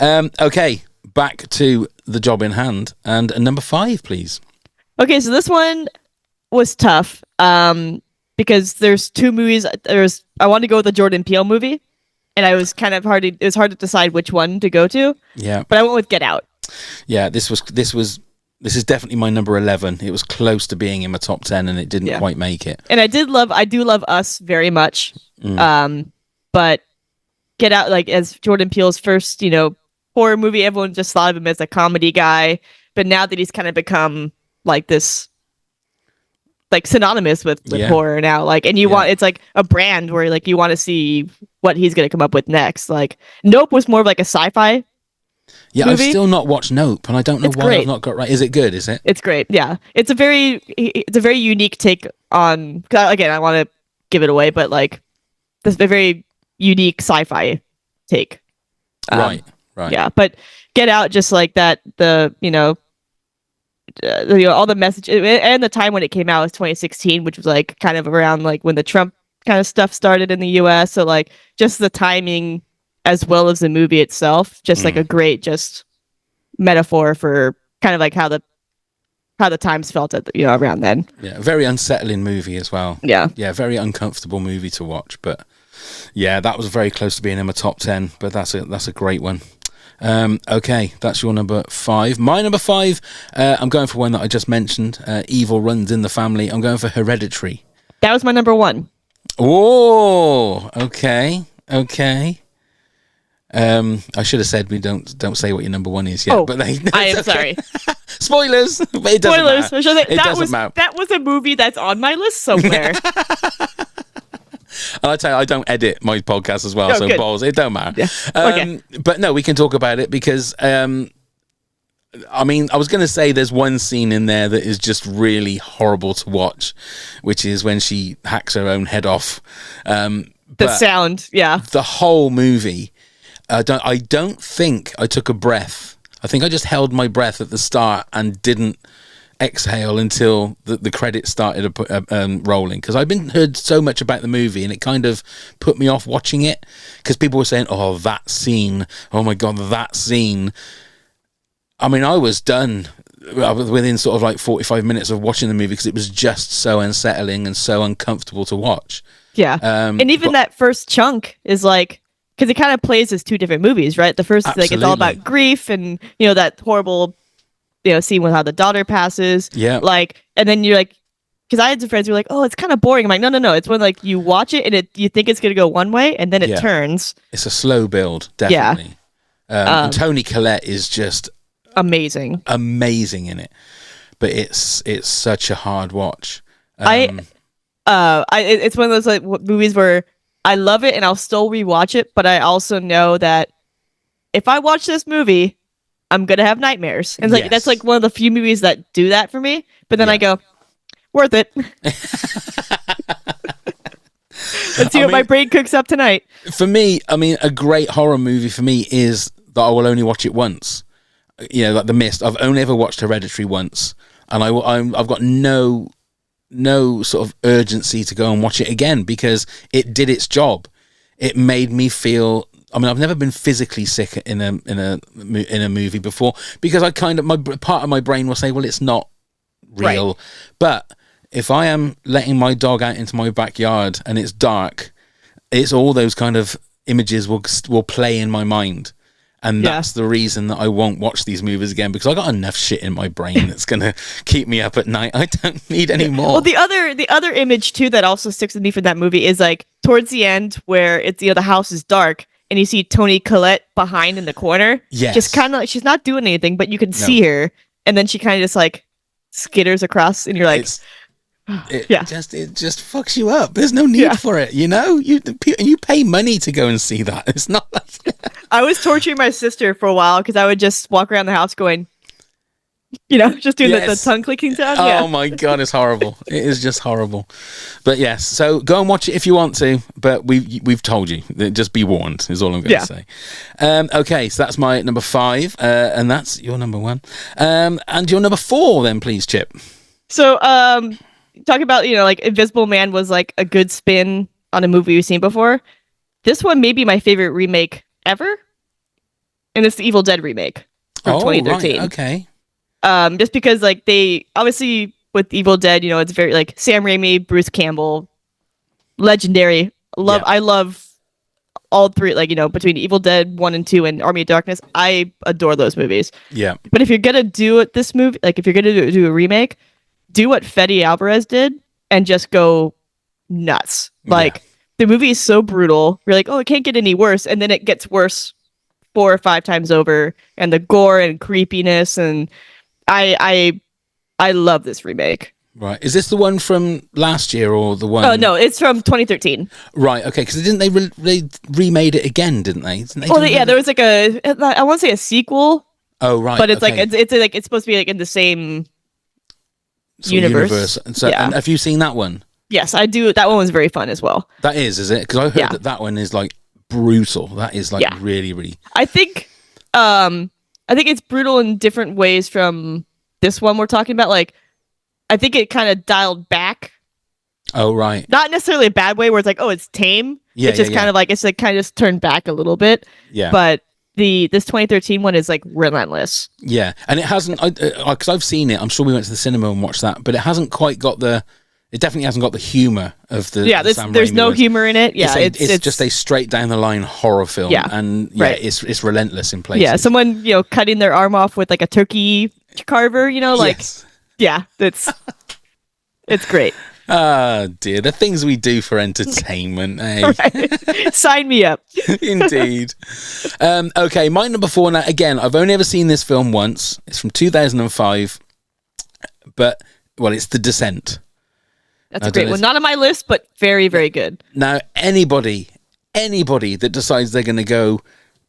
Speaker 1: Okay, back to the job in hand. And number 5, please.
Speaker 7: Okay, so this one was tough. Because there's 2 movies. I wanted to go with the Jordan Peele movie, and it was hard to decide which one to go to.
Speaker 1: Yeah.
Speaker 7: But I went with Get Out.
Speaker 1: Yeah, this is definitely my number 11. It was close to being in my top 10 and it didn't quite make it.
Speaker 7: And I do love Us very much. But Get Out, like, as Jordan Peele's first, horror movie, everyone just thought of him as a comedy guy. But now that he's kind of become like this, like, synonymous with horror now, like, and it's like a brand where, like, you want to see what he's going to come up with next. Like, Nope was more of like a sci-fi movie.
Speaker 1: I've still not watched Nope, and I don't know why I've not got right. Is it good? Is it?
Speaker 7: It's great. Yeah, it's a very unique take on. 'Cause again, I want to give it away, but like, this is a very unique sci-fi take.
Speaker 1: Right.
Speaker 7: Yeah, but Get Out, just like that, all the message and the time when it came out was 2016, which was like kind of around like when the Trump kind of stuff started in the US. So like just the timing as well as the movie itself, just like a great just metaphor for kind of like how the times felt at around then.
Speaker 1: Yeah, very unsettling movie as well.
Speaker 7: Yeah,
Speaker 1: very uncomfortable movie to watch. But yeah, that was very close to being in my top 10. But that's a great one. Okay, that's your number 5. My number 5, I'm going for one that I just mentioned. Evil runs in the family. I'm going for Hereditary.
Speaker 7: That was my number 1.
Speaker 1: Oh, okay. I should have said we don't say what your number 1 is yet. But
Speaker 7: I am sorry.
Speaker 1: Spoilers. But it doesn't matter.
Speaker 7: That was a movie that's on my list somewhere.
Speaker 1: And I tell you, I don't edit my podcast as well,
Speaker 7: Oh,
Speaker 1: so
Speaker 7: good.
Speaker 1: balls, it don't matter.
Speaker 7: Yeah. Okay.
Speaker 1: But no, we can talk about it because, I mean, I was going to say there's one scene in there that is just really horrible to watch, which is when she hacks her own head off.
Speaker 7: The sound, yeah.
Speaker 1: The whole movie, I don't think I took a breath. I think I just held my breath at the start and didn't exhale until the credits started rolling, because I've been heard so much about the movie and it kind of put me off watching it, because people were saying, oh, that scene, oh my god, that scene. I mean, I was done within sort of like 45 minutes of watching the movie because it was just so unsettling and so uncomfortable to watch.
Speaker 7: Yeah. And even that first chunk is like, because it kind of plays as two different movies, right? The first is like, it's all about grief and, you know, that horrible, you know, scene with how the daughter passes.
Speaker 1: Yeah.
Speaker 7: Like, and then you're like, because I had some friends who were like, oh, it's kind of boring. I'm like, no. It's when like you watch it and you think it's going to go one way and then it turns.
Speaker 1: It's a slow build, definitely. Yeah. And Toni Collette is just
Speaker 7: amazing
Speaker 1: in it, but it's such a hard watch.
Speaker 7: It's one of those like movies where I love it and I'll still rewatch it, but I also know that if I watch this movie, I'm gonna have nightmares. And like that's like one of the few movies that do that for me. But then I go, worth it. Let's see what my brain cooks up tonight.
Speaker 1: For me, I mean, a great horror movie for me is that I will only watch it once. You know, like The Mist. I've only ever watched Hereditary once, and I've got no sort of urgency to go and watch it again because it did its job. It made me feel. I mean, I've never been physically sick in a movie before because I kind of part of my brain will say, well, it's not real. Right. But if I am letting my dog out into my backyard and it's dark, it's all those kind of images will play in my mind. And that's the reason that I won't watch these movies again, because I got enough shit in my brain that's going to keep me up at night. I don't need any more.
Speaker 7: Well, the other image too that also sticks with me from that movie is like towards the end where it's, you know, the house is dark and you see Toni Collette behind in the corner.
Speaker 1: Yes.
Speaker 7: Just kind of like, she's not doing anything, but you can see her, and then she kind of just like skitters across, and you're like,
Speaker 1: it just fucks you up. There's no need for it, you know. You pay money to go and see that. It's not like
Speaker 7: I was torturing my sister for a while because I would just walk around the house going, you know, just doing the tongue clicking sound.
Speaker 1: Oh my god, it's horrible. It is just horrible. But yes, so go and watch it if you want to. But we've told you. Just be warned. Is all I'm going to say. Okay, so that's my number 5, and that's your number 1, and your number 4. Then please, Chip.
Speaker 7: So, talking about, you know, like Invisible Man was like a good spin on a movie we've seen before. This one may be my favorite remake ever, and it's the Evil Dead remake from 2013.
Speaker 1: Right, okay.
Speaker 7: Just because like they obviously with Evil Dead, you know, it's very like Sam Raimi, Bruce Campbell, legendary. I love all three, like, you know, between Evil Dead 1 and 2 and Army of Darkness. I adore those movies. Yeah. But if you're gonna do it, this movie, like if you're gonna do a remake, do what Fede Alvarez did and just go nuts. Like the movie is so brutal. You're like, oh, it can't get any worse, and then it gets worse 4 or 5 times over, and the gore and creepiness, and I love this remake.
Speaker 1: Right. Is this the one from last year or the one?
Speaker 7: Oh no, it's from 2013.
Speaker 1: Right. Okay. Because they remade it again, didn't they?
Speaker 7: There was like I want to say a sequel.
Speaker 1: Oh right.
Speaker 7: But it's like it's supposed to be like in the same universe.
Speaker 1: So, and have you seen that one?
Speaker 7: Yes, I do. That one was very fun as well.
Speaker 1: That is it? Because I heard that one is like brutal. That is like really, really.
Speaker 7: I think it's brutal in different ways from this one we're talking about. Like, I think it kind of dialed back.
Speaker 1: Oh right.
Speaker 7: Not necessarily a bad way where it's like, oh, it's tame. Yeah. It's just kind of like it's like kind of just turned back a little bit. Yeah. But this 2013 one is like relentless.
Speaker 1: Yeah, and it hasn't. Because I've seen it. I'm sure we went to the cinema and watched that, but it hasn't quite got the. It definitely hasn't got the humor of the. Yeah,
Speaker 7: there's no humor in it. Yeah,
Speaker 1: it's just a straight down the line horror film. Yeah, and it's relentless in places.
Speaker 7: Yeah, someone cutting their arm off with like a turkey carver. It's great.
Speaker 1: Ah, dear, the things we do for entertainment, eh?
Speaker 7: Right. Sign me up.
Speaker 1: Indeed. Okay, my number 4 now. Again, I've only ever seen this film once. It's from 2005, but it's The Descent.
Speaker 7: That's a great one. Not on my list, but very, very good.
Speaker 1: Now, anybody that decides they're going to go,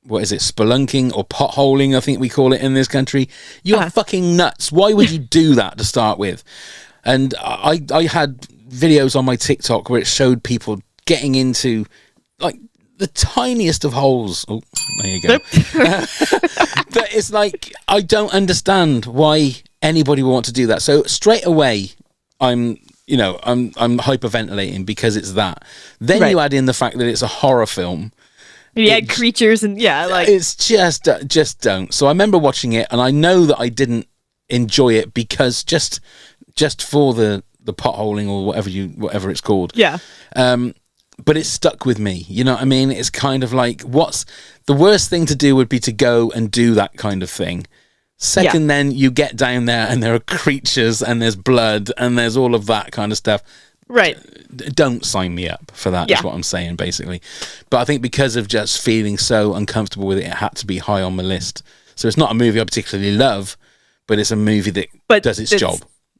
Speaker 1: what is it, spelunking or potholing, I think we call it in this country, you're fucking nuts. Why would you do that to start with? And I had videos on my TikTok where it showed people getting into like the tiniest of holes. Oh, there you go. But it's like, I don't understand why anybody would want to do that. So straight away, I'm hyperventilating because it's that. Then you add in the fact that it's a horror film.
Speaker 7: You had creatures and
Speaker 1: it's just don't. So I remember watching it, and I know that I didn't enjoy it because just for the potholing or whatever it's called.
Speaker 7: Yeah.
Speaker 1: But it stuck with me. You know what I mean? It's kind of like, what's the worst thing to do would be to go and do that kind of thing. Second, then you get down there and there are creatures and there's blood and there's all of that kind of stuff.
Speaker 7: Right.
Speaker 1: Don't sign me up for that, is what I'm saying, basically. But I think because of just feeling so uncomfortable with it, it had to be high on my list. So it's not a movie I particularly love, but it's a movie that does its job.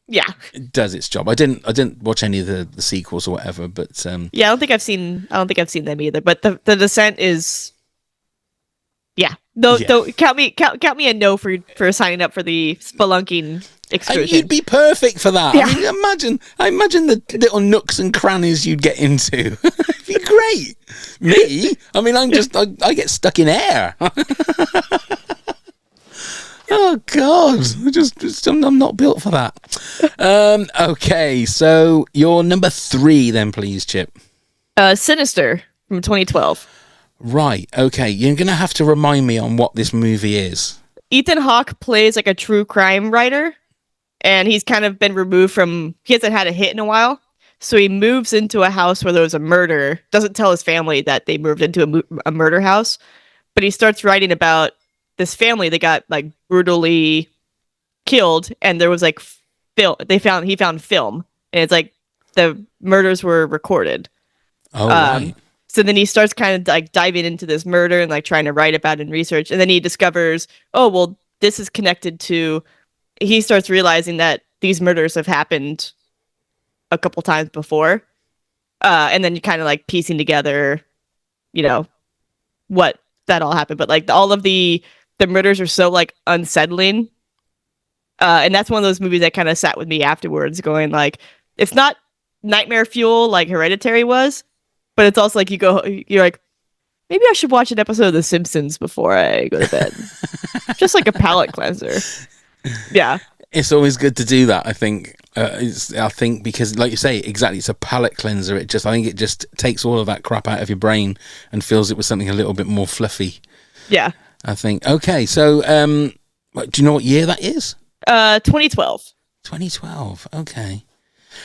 Speaker 7: Yeah,
Speaker 1: it does its job. I didn't watch any of the sequels or whatever, but
Speaker 7: I don't think I've seen them either. But the Descent is, don't count me a no for signing up for the spelunking excursion.
Speaker 1: You'd be perfect for that. Yeah. I imagine the little nooks and crannies you'd get into. It'd be great. Me, I mean, I get stuck in air. Oh God! I'm not built for that. Okay, so your number 3, then, please, Chip.
Speaker 7: Sinister from 2012.
Speaker 1: Right. Okay, you're gonna have to remind me on what this movie is.
Speaker 7: Ethan Hawke plays like a true crime writer, and he's kind of been removed from. He hasn't had a hit in a while, so he moves into a house where there was a murder. Doesn't tell his family that they moved into a murder house, but he starts writing about this family that got like brutally killed, and there was like film. He found film, and it's like the murders were recorded.
Speaker 1: Oh, right.
Speaker 7: So then he starts kind of like diving into this murder and like trying to write about it and research, and then he discovers, oh well, this is connected to. He starts realizing that these murders have happened a couple times before, and then you kind of like piecing together, what that all happened. But like all of the murders are so like unsettling, and that's one of those movies that kind of sat with me afterwards, going like, it's not nightmare fuel like Hereditary was, but it's also like you're like, maybe I should watch an episode of The Simpsons before I go to bed. Just like a palate cleanser. Yeah,
Speaker 1: it's always good to do that. I think because, like you say, exactly, it's a palate cleanser. I think it just takes all of that crap out of your brain and fills it with something a little bit more fluffy.
Speaker 7: Yeah.
Speaker 1: I think. Okay, so do you know what year that is?
Speaker 7: 2012.
Speaker 1: 2012. Okay.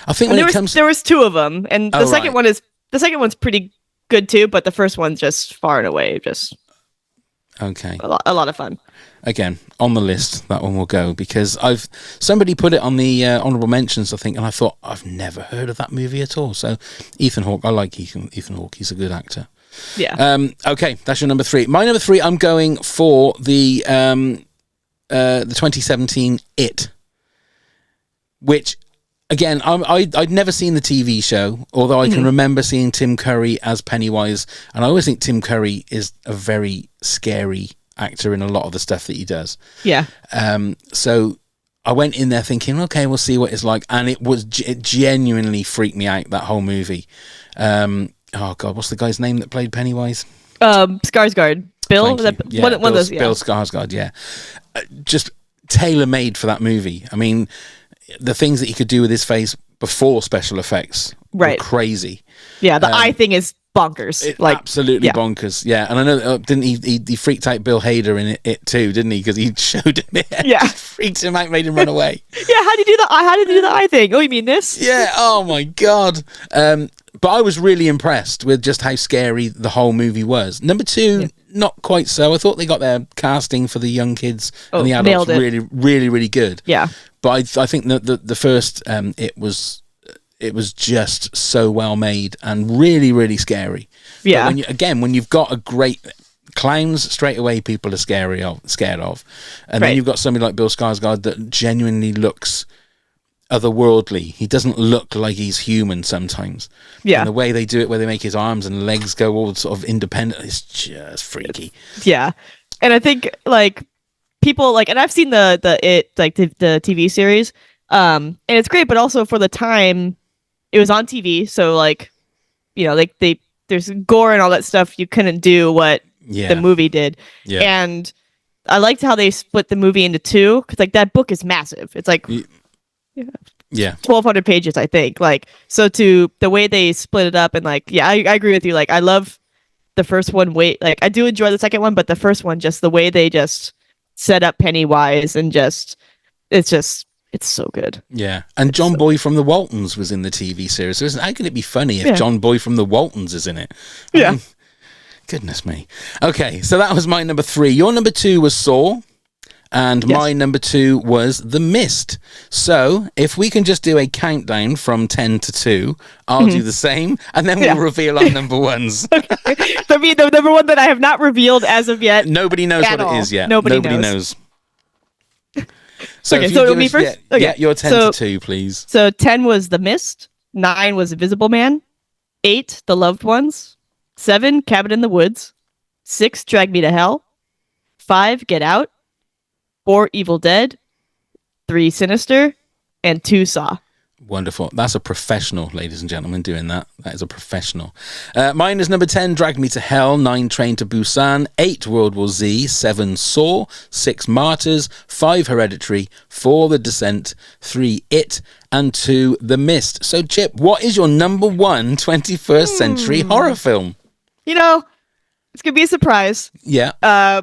Speaker 1: I think
Speaker 7: there was 2 of them, and the second one's pretty good too, but the first one's just far and away just
Speaker 1: okay.
Speaker 7: A lot of fun.
Speaker 1: Again, on the list, that one will go because somebody put it on the honorable mentions, I think, and I thought I've never heard of that movie at all. So Ethan Hawke, I like Ethan Hawke. He's a good actor.
Speaker 7: Yeah.
Speaker 1: Okay, that's your number 3. My number 3, I'm going for the 2017 It, which, again, I'd never seen the TV show, although I can remember seeing Tim Curry as Pennywise, and I always think Tim Curry is a very scary actor in a lot of the stuff that he does.
Speaker 7: Yeah.
Speaker 1: So I went in there thinking, okay, we'll see what it's like, and it genuinely freaked me out, that whole movie. Oh God, what's the guy's name that played Pennywise?
Speaker 7: Skarsgård. Bill.
Speaker 1: Bill Skarsgård. Yeah, just tailor made for that movie. I mean, the things that he could do with his face before special effects were crazy.
Speaker 7: Yeah, the eye thing is bonkers.
Speaker 1: Absolutely bonkers. Yeah, and I know didn't he freaked out Bill Hader in it too, didn't he? Because he showed him it.
Speaker 7: Yeah,
Speaker 1: freaked him out, made him run away.
Speaker 7: Yeah, how did you do the eye thing? Oh, you mean this?
Speaker 1: Yeah. Oh my God. But I was really impressed with just how scary the whole movie was. Number 2, not quite so. I thought they got their casting for the young kids and the adults really, really, really good.
Speaker 7: Yeah.
Speaker 1: But I think that the first, it was just so well made and really, really scary.
Speaker 7: Yeah.
Speaker 1: But when you've got a great clowns, straight away people are scared of, and then you've got somebody like Bill Skarsgård that genuinely looks otherworldly. He doesn't look like he's human sometimes.
Speaker 7: Yeah.
Speaker 1: And the way they do it, where they make his arms and legs go all sort of independent, it's just freaky.
Speaker 7: Yeah. And I think like people like, and I've seen the TV series, and it's great, but also for the time it was on TV. So like, you know, like there's gore and all that stuff. You couldn't do what the movie did. Yeah. And I liked how they split the movie into two, because like that book is massive. It's like 1,200 pages, I think. Like, so to the way they split it up, and like, yeah, I agree with you. Like, I love the first one. Like, I do enjoy the second one, but the first one, just the way they just set up Pennywise, and it's so good.
Speaker 1: Yeah, and John Boy from the Waltons was in the TV series. So how can it be funny if John Boy from the Waltons is in it? I mean, goodness me. Okay, so that was my number 3. Your number 2 was Saw. And my number 2 was The Mist. So if we can just do a countdown from 10 to 2, I'll do the same, and then we'll reveal our number ones.
Speaker 7: Okay. The number one that I have not revealed as of yet.
Speaker 1: Nobody knows what it is yet.
Speaker 7: Nobody knows.
Speaker 1: So
Speaker 7: okay,
Speaker 1: if
Speaker 7: so
Speaker 1: you
Speaker 7: it'll be first.
Speaker 1: your 10 to 2, please.
Speaker 7: So 10 was The Mist. 9 was Invisible Man. 8, The Loved Ones. 7, Cabin in the Woods. 6, Drag Me to Hell. 5, Get Out. 4, Evil Dead. 3, Sinister. And 2, Saw.
Speaker 1: Wonderful. That's a professional, ladies and gentlemen, doing that. That is a professional. Mine is number 10, Drag Me to Hell. 9, Train to Busan. 8, World War Z. 7, Saw. 6, Martyrs. 5, Hereditary. 4, The Descent. 3, It. And 2, The Mist. So, Chip, what is your number 1 21st century horror film?
Speaker 7: You know, it's going to be a surprise.
Speaker 1: Yeah.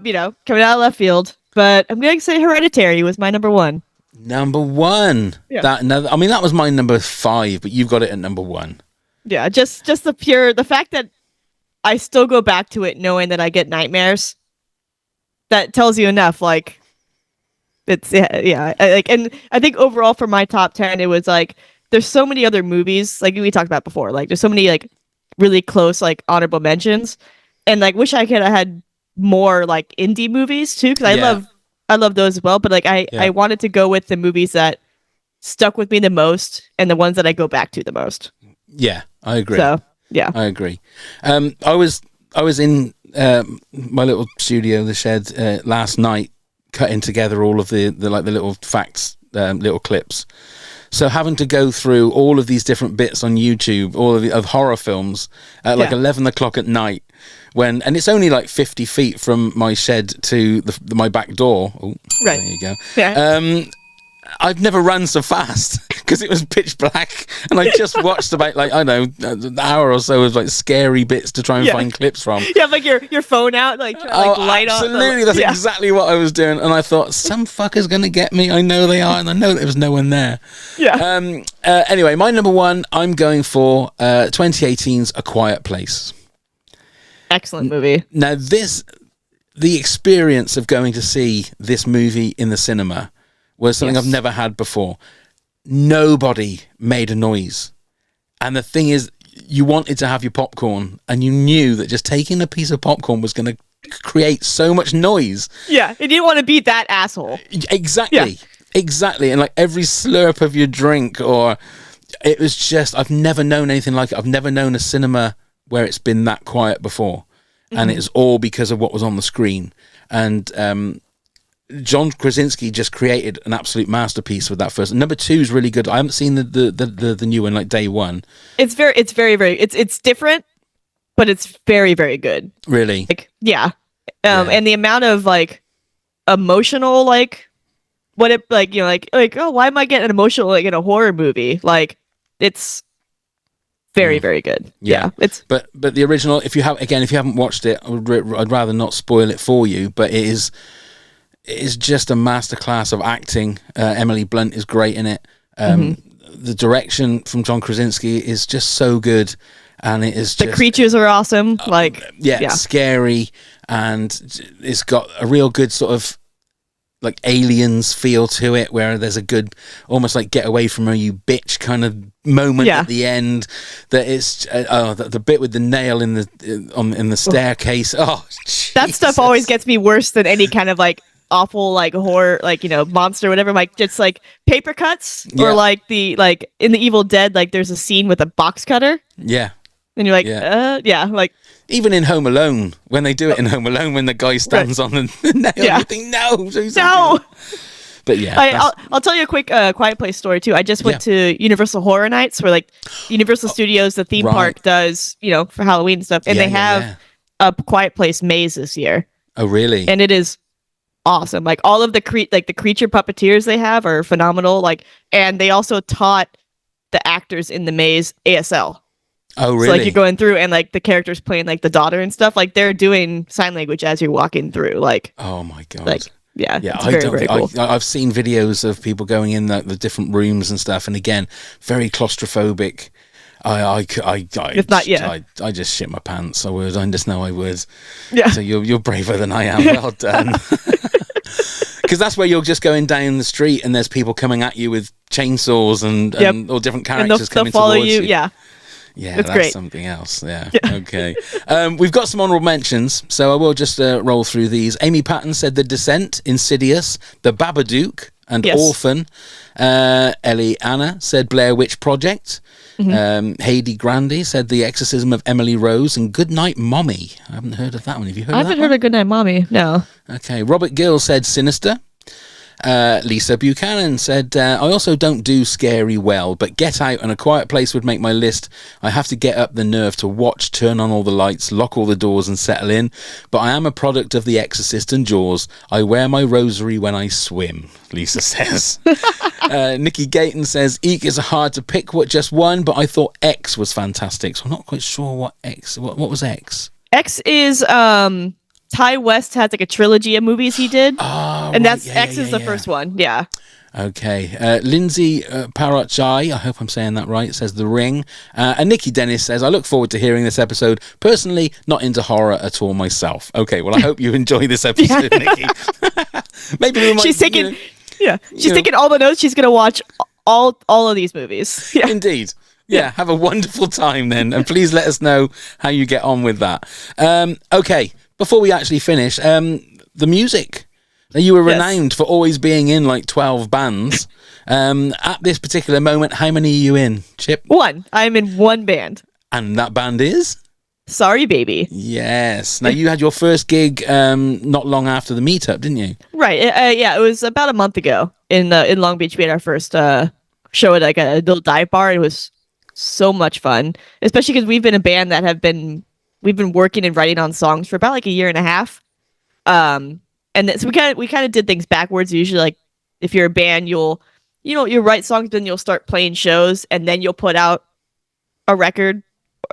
Speaker 7: You know, coming out of left field. But I'm going to say Hereditary was my number 1.
Speaker 1: Number 1.
Speaker 7: Yeah.
Speaker 1: That was my number 5, but you've got it at number 1.
Speaker 7: Yeah, just the fact that I still go back to it knowing that I get nightmares. That tells you enough. Like, it's and I think overall for my top 10, it was like there's so many other movies like we talked about before. Like there's so many like really close like honorable mentions, and like wish I could have had more like indie movies too, because I love those as well. But like I wanted to go with the movies that stuck with me the most and the ones that I go back to the most.
Speaker 1: Yeah, I agree.
Speaker 7: So yeah,
Speaker 1: I agree. I was in my little studio, the shed, last night, cutting together all of the little facts, little clips. So having to go through all of these different bits on YouTube, of horror films at like 11 o'clock at night, and it's only like 50 feet from my shed to my back door. Oh,
Speaker 7: right.
Speaker 1: There you go.
Speaker 7: Yeah.
Speaker 1: I've never run so fast because it was pitch black, and I just watched about an hour or so of like scary bits to try and find clips from.
Speaker 7: You have like your phone out, like trying to like light up.
Speaker 1: Absolutely, that's exactly what I was doing, and I thought some fucker's gonna get me. I know they are, and I know there was no one there.
Speaker 7: Yeah.
Speaker 1: Anyway, my number 1, I'm going for 2018's A Quiet Place.
Speaker 7: Excellent movie.
Speaker 1: Now, the experience of going to see this movie in the cinema was something I've never had before. Nobody made a noise. And the thing is, you wanted to have your popcorn, and you knew that just taking a piece of popcorn was going to create so much noise.
Speaker 7: Yeah, you didn't want to be that asshole.
Speaker 1: Exactly. Yeah. Exactly. And like every slurp of your drink, it was just, I've never known anything like it. I've never known a cinema where it's been that quiet before. And it's all because of what was on the screen. And John Krasinski just created an absolute masterpiece with that first. Number 2 is really good. I haven't seen the new one, like day 1.
Speaker 7: It's very it's different, but it's very, very good.
Speaker 1: Really?
Speaker 7: Like, yeah. And the amount of like emotional, like what it like, you know, like, oh, why am I getting emotional like in a horror movie? Like it's very, very good. Yeah. It's
Speaker 1: but the original, if you haven't watched it, I'd rather not spoil it for you, but it is just a masterclass of acting. Emily Blunt is great in it. The direction from John Krasinski is just so good, and it is
Speaker 7: the creatures are awesome.
Speaker 1: Scary, and it's got a real good sort of like Aliens feel to it, where there's a good almost like get away from her, you bitch kind of moment at the end. That it's the bit with the nail in the staircase. Oh, Jesus.
Speaker 7: That stuff always gets me worse than any kind of like awful like horror, like, you know, monster, whatever, like just like paper cuts, or like in the Evil Dead, like there's a scene with a box cutter.
Speaker 1: Yeah.
Speaker 7: And you're like, like
Speaker 1: even in Home Alone, when they do it in Home Alone, when the guy stands on the nail, you think no. But yeah,
Speaker 7: I'll tell you a quick Quiet Place story too. I just went to Universal Horror Nights, where like Universal Studios, the theme park, does, you know, for Halloween and stuff, and they have a Quiet Place maze this year.
Speaker 1: Oh really?
Speaker 7: And it is awesome. Like all of the the creature puppeteers they have are phenomenal. Like, and they also taught the actors in the maze ASL.
Speaker 1: Oh really?
Speaker 7: So like you're going through and like the characters playing like the daughter and stuff, like they're doing sign language as you're walking through. Like,
Speaker 1: oh my god.
Speaker 7: Like yeah,
Speaker 1: it's
Speaker 7: very cool.
Speaker 1: I've seen videos of people going in the different rooms and stuff, and again, very claustrophobic. I just shit my pants. I would. I just know I would.
Speaker 7: Yeah.
Speaker 1: So you're braver than I am. Well done. Because that's where you're just going down the street and there's people coming at you with chainsaws and all different characters coming
Speaker 7: follow
Speaker 1: towards you.
Speaker 7: Yeah.
Speaker 1: Yeah,
Speaker 7: that's
Speaker 1: that's
Speaker 7: great.
Speaker 1: something else. Yeah. Okay. We've got some honorable mentions, so I will just roll through these. Amy Patton said The Descent, Insidious, The Babadook, and Orphan. Ellie Anna said Blair Witch Project. Heidi Grandi said The Exorcism of Emily Rose and Goodnight Mommy. I haven't heard of that one. Have you heard of that?
Speaker 7: I haven't heard of Goodnight Mommy. No.
Speaker 1: Okay. Robert Gill said Sinister. Lisa Buchanan said, I also don't do scary well, but Get Out and A Quiet Place would make my list. I have to get up the nerve to watch, turn on all the lights, lock all the doors and settle in. But I am a product of The Exorcist and Jaws. I wear my rosary when I swim, Lisa says. Nikki Gayton says, Eek is hard to pick just one, but I thought X was fantastic. So I'm not quite sure what was X?
Speaker 7: X is Ty West has like a trilogy of movies he did, and that's X is the first one. Yeah.
Speaker 1: Okay. Lindsay Parachai, I hope I'm saying that right, says The Ring. And Nikki Dennis says, I look forward to hearing this episode. Personally, not into horror at all myself. Okay, well, I hope you enjoy this episode, Nikki. Maybe we might,
Speaker 7: she's taking, she's taking all the notes. She's going to watch all of these movies. Yeah.
Speaker 1: Indeed. Yeah, have a wonderful time then. And please let us know how you get on with that. Okay. Before we actually finish, the music. You were renowned for always being in like 12 bands. At this particular moment, how many are you in, Chip?
Speaker 7: One. I'm in one band.
Speaker 1: And that band is?
Speaker 7: Sorry Baby.
Speaker 1: Yes. Now, you had your first gig not long after the meetup, didn't you?
Speaker 7: Right. It was about a month ago in Long Beach. We had our first show at like a little dive bar. It was so much fun, especially because we've been a band that we've been working and writing on songs for about like a year and a half. And so we kind of did things backwards. Usually, like if you're a band, you'll write songs, then you'll start playing shows, and then you'll put out a record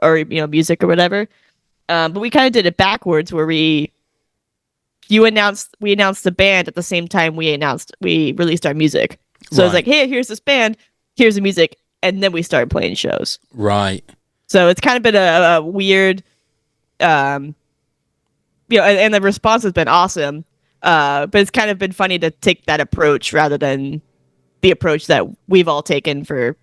Speaker 7: or music or whatever. But we kind of did it backwards, where we announced the band at the same time we released our music. So it's like, hey, here's this band, here's the music, and then we started playing shows.
Speaker 1: Right.
Speaker 7: So it's kind of been a weird. And the response has been awesome, but it's kind of been funny to take that approach rather than the approach that we've all taken for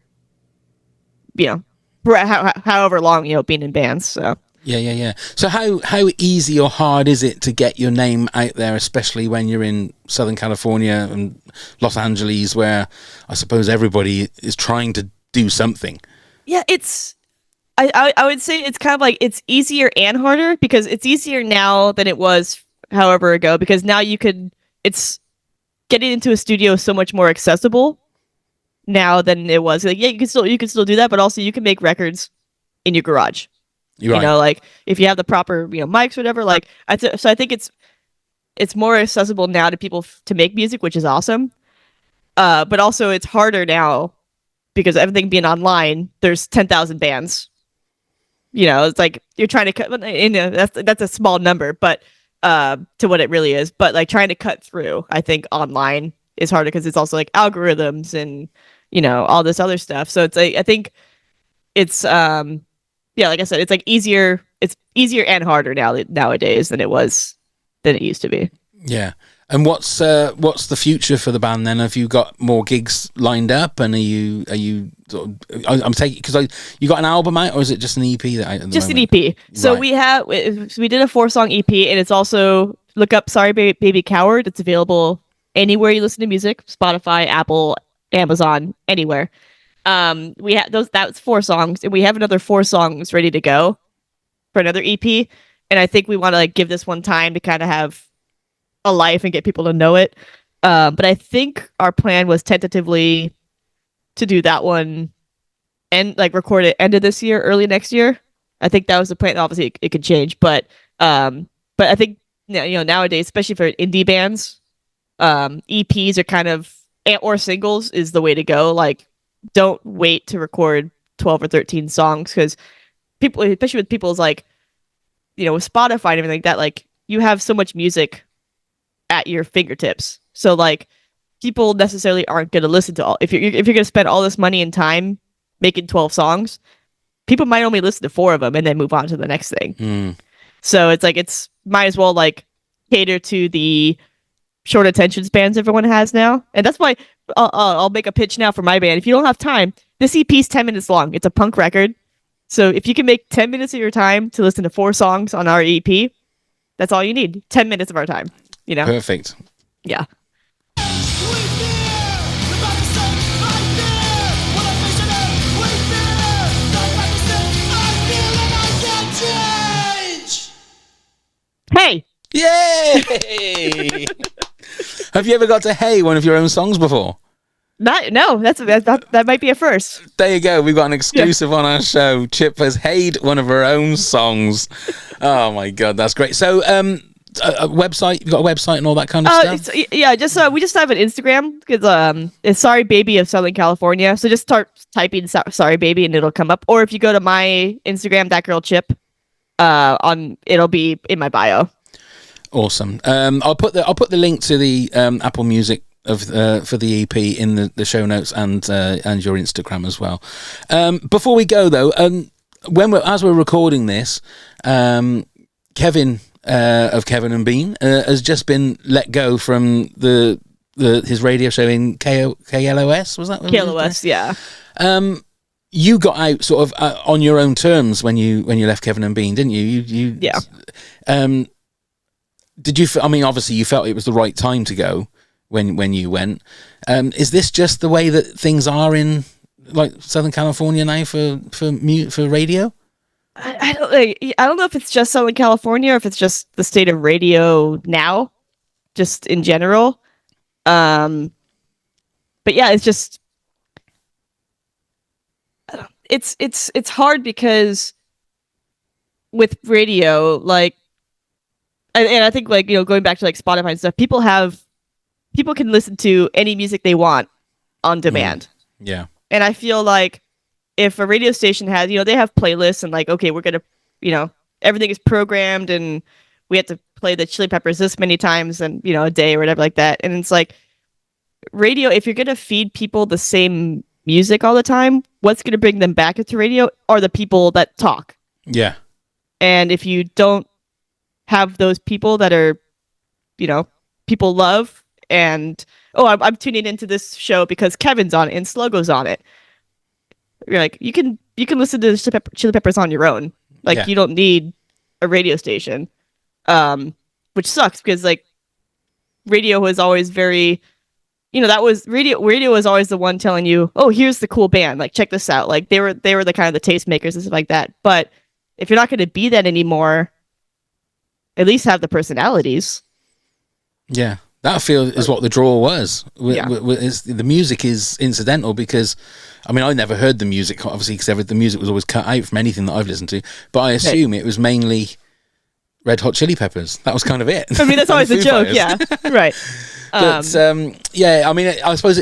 Speaker 7: however long being in bands. So
Speaker 1: yeah. So how easy or hard is it to get your name out there, especially when you're in Southern California and Los Angeles, where I suppose everybody is trying to do something? Yeah,
Speaker 7: I would say it's kind of like it's easier and harder, because it's easier now than it was however ago, because now it's getting into a studio is so much more accessible now than it was. Like, yeah, you can still do that, but also you can make records in your garage.
Speaker 1: You're right.
Speaker 7: Like if you have the proper mics or whatever. Like so I think it's more accessible now to people to make music, which is awesome. But also it's harder now because everything being online. There's 10,000 bands. It's like you're trying to cut. That's a small number, but to what it really is. But like trying to cut through, I think online is harder because it's also like algorithms and all this other stuff. So it's like I think it's like I said, it's like easier. It's easier and harder nowadays than it used to be.
Speaker 1: Yeah. And what's the future for the band then? Have you got more gigs lined up, and are you I'm taking because you got an album out, or is it just an EP that out at the
Speaker 7: Just
Speaker 1: moment?
Speaker 7: an EP. So
Speaker 1: Right.
Speaker 7: we did a 4-song EP, and it's also look up Sorry Baby Coward. It's available anywhere you listen to music, Spotify, Apple, Amazon, anywhere. We had those. That was 4 songs, and we have another 4 songs ready to go for another EP. And I think we want to like give this one time to kind of have a life and get people to know it. But I think our plan was tentatively to do that one and like record it end of this year, early next year. I think that was the plan. Obviously, it could change, but I think nowadays, especially for indie bands, EPs are kind of or singles is the way to go. Like, don't wait to record 12 or 13 songs because people, especially with people's like, with Spotify and everything like that, like you have so much music at your fingertips. So like people necessarily aren't going to listen to all. If you're going to spend all this money and time making 12 songs, people might only listen to 4 of them and then move on to the next thing. So it's like it's might as well like cater to the short attention spans everyone has now. And that's why I'll make a pitch now for my band. If you don't have time, this EP is 10 minutes long. It's a punk record. So if you can make 10 minutes of your time to listen to 4 songs on our EP, that's all you need. 10 minutes of our time,
Speaker 1: Perfect.
Speaker 7: Yeah. Hey!
Speaker 1: Yay! Have you ever got to hey one of your own songs before?
Speaker 7: No, that might be a first.
Speaker 1: There you go. We've got an exclusive on our show. Chip has heyed one of her own songs. Oh my god, that's great. So, a website. You've got a website and all that kind of stuff.
Speaker 7: We just have an Instagram because it's Sorry Baby of Southern California. So just start typing Sorry Baby and it'll come up. Or if you go to my Instagram, that girl Chip, it'll be in my bio.
Speaker 1: Awesome. I'll put the link to the Apple Music for the EP in the show notes and your Instagram as well. Before we go though, as we're recording this, Kevin of Kevin and Bean has just been let go from his radio show in KLOS. Was that
Speaker 7: KLOS? Yeah.
Speaker 1: You got out sort of on your own terms when you left Kevin and Bean, didn't you?
Speaker 7: Yeah.
Speaker 1: Did you? I mean, obviously, you felt it was the right time to go when you went. Is this just the way that things are in like Southern California now for radio?
Speaker 7: I don't know if it's just Southern California or if it's just the state of radio now, just in general. But yeah, it's just it's hard because with radio, like, and I think like going back to like Spotify and stuff, people can listen to any music they want on demand.
Speaker 1: Yeah,
Speaker 7: and I feel like if a radio station has, they have playlists and like, okay, we're gonna, everything is programmed and we have to play the Chili Peppers this many times and a day or whatever like that, and it's like radio. If you're gonna feed people the same music all the time, what's gonna bring them back into radio are the people that talk.
Speaker 1: Yeah,
Speaker 7: and if you don't have those people that are, people love, and I'm tuning into this show because Kevin's on it and Sluggo's on it. You're like, you can listen to the Chili Peppers on your own. Like, You don't need a radio station, which sucks because like radio was always very, that was radio was always the one telling you, oh, here's the cool band, like check this out. Like they were the kind of the tastemakers and stuff like that. But if you're not going to be that anymore, at least have the personalities.
Speaker 1: Yeah, that is what the draw was. The music is incidental because, I mean, I never heard the music, obviously, because the music was always cut out from anything that I've listened to. But I assume it was mainly Red Hot Chili Peppers. That was kind of it.
Speaker 7: I mean, that's always the joke, yeah. Right.
Speaker 1: But, yeah, I mean, I suppose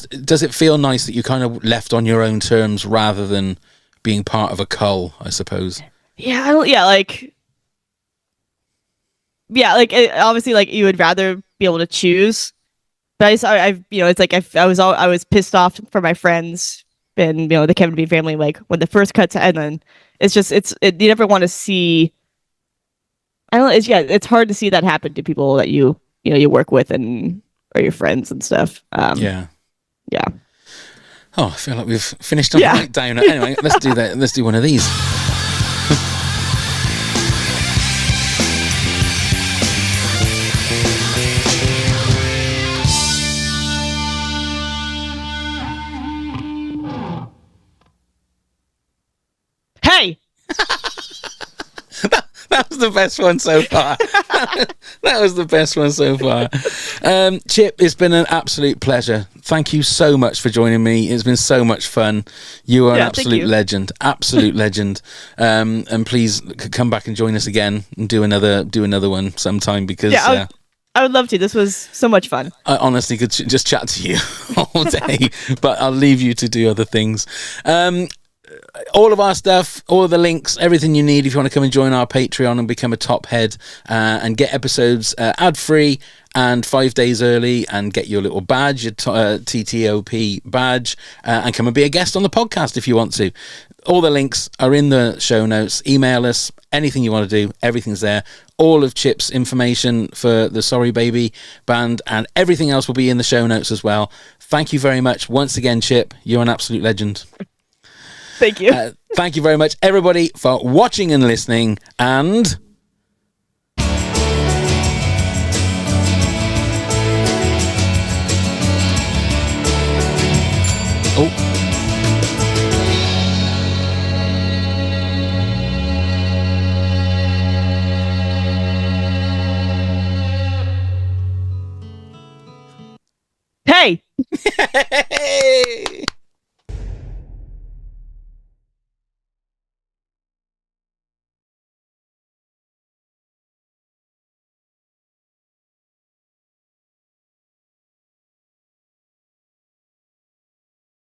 Speaker 1: does it feel nice that you kind of left on your own terms rather than being part of a cull, I suppose?
Speaker 7: Yeah, obviously, like you would rather be able to choose, but it's like I was pissed off for my friends and the Kevin Bean family, like when the first cuts, and then it's just you never want to see. I don't know. It's hard to see that happen to people that you work with and or your friends and stuff.
Speaker 1: Yeah. Oh, I feel like we've finished on a right downer. Anyway, let's do that. Let's do one of these.
Speaker 7: Hey!
Speaker 1: That was the best one so far. That was the best one so far. Chip, it's been an absolute pleasure. Thank you so much for joining me. It's been so much fun. You are an absolute legend. Absolute legend. And please come back and join us again and do another one sometime, because
Speaker 7: I would love to. This was so much fun.
Speaker 1: I honestly could just chat to you all day, but I'll leave you to do other things. All of our stuff, all of the links, everything you need if you want to come and join our Patreon and become a top head and get episodes ad-free and 5 days early, and get your little badge, your TTOP badge, and come and be a guest on the podcast if you want to. All the links are in the show notes. Email us, anything you want to do, everything's there. All of Chip's information for the Sorry Baby band and everything else will be in the show notes as well. Thank you very much once again, Chip. You're an absolute legend.
Speaker 7: Thank you.
Speaker 1: Thank you very much, everybody, for watching and listening. And
Speaker 7: Hey!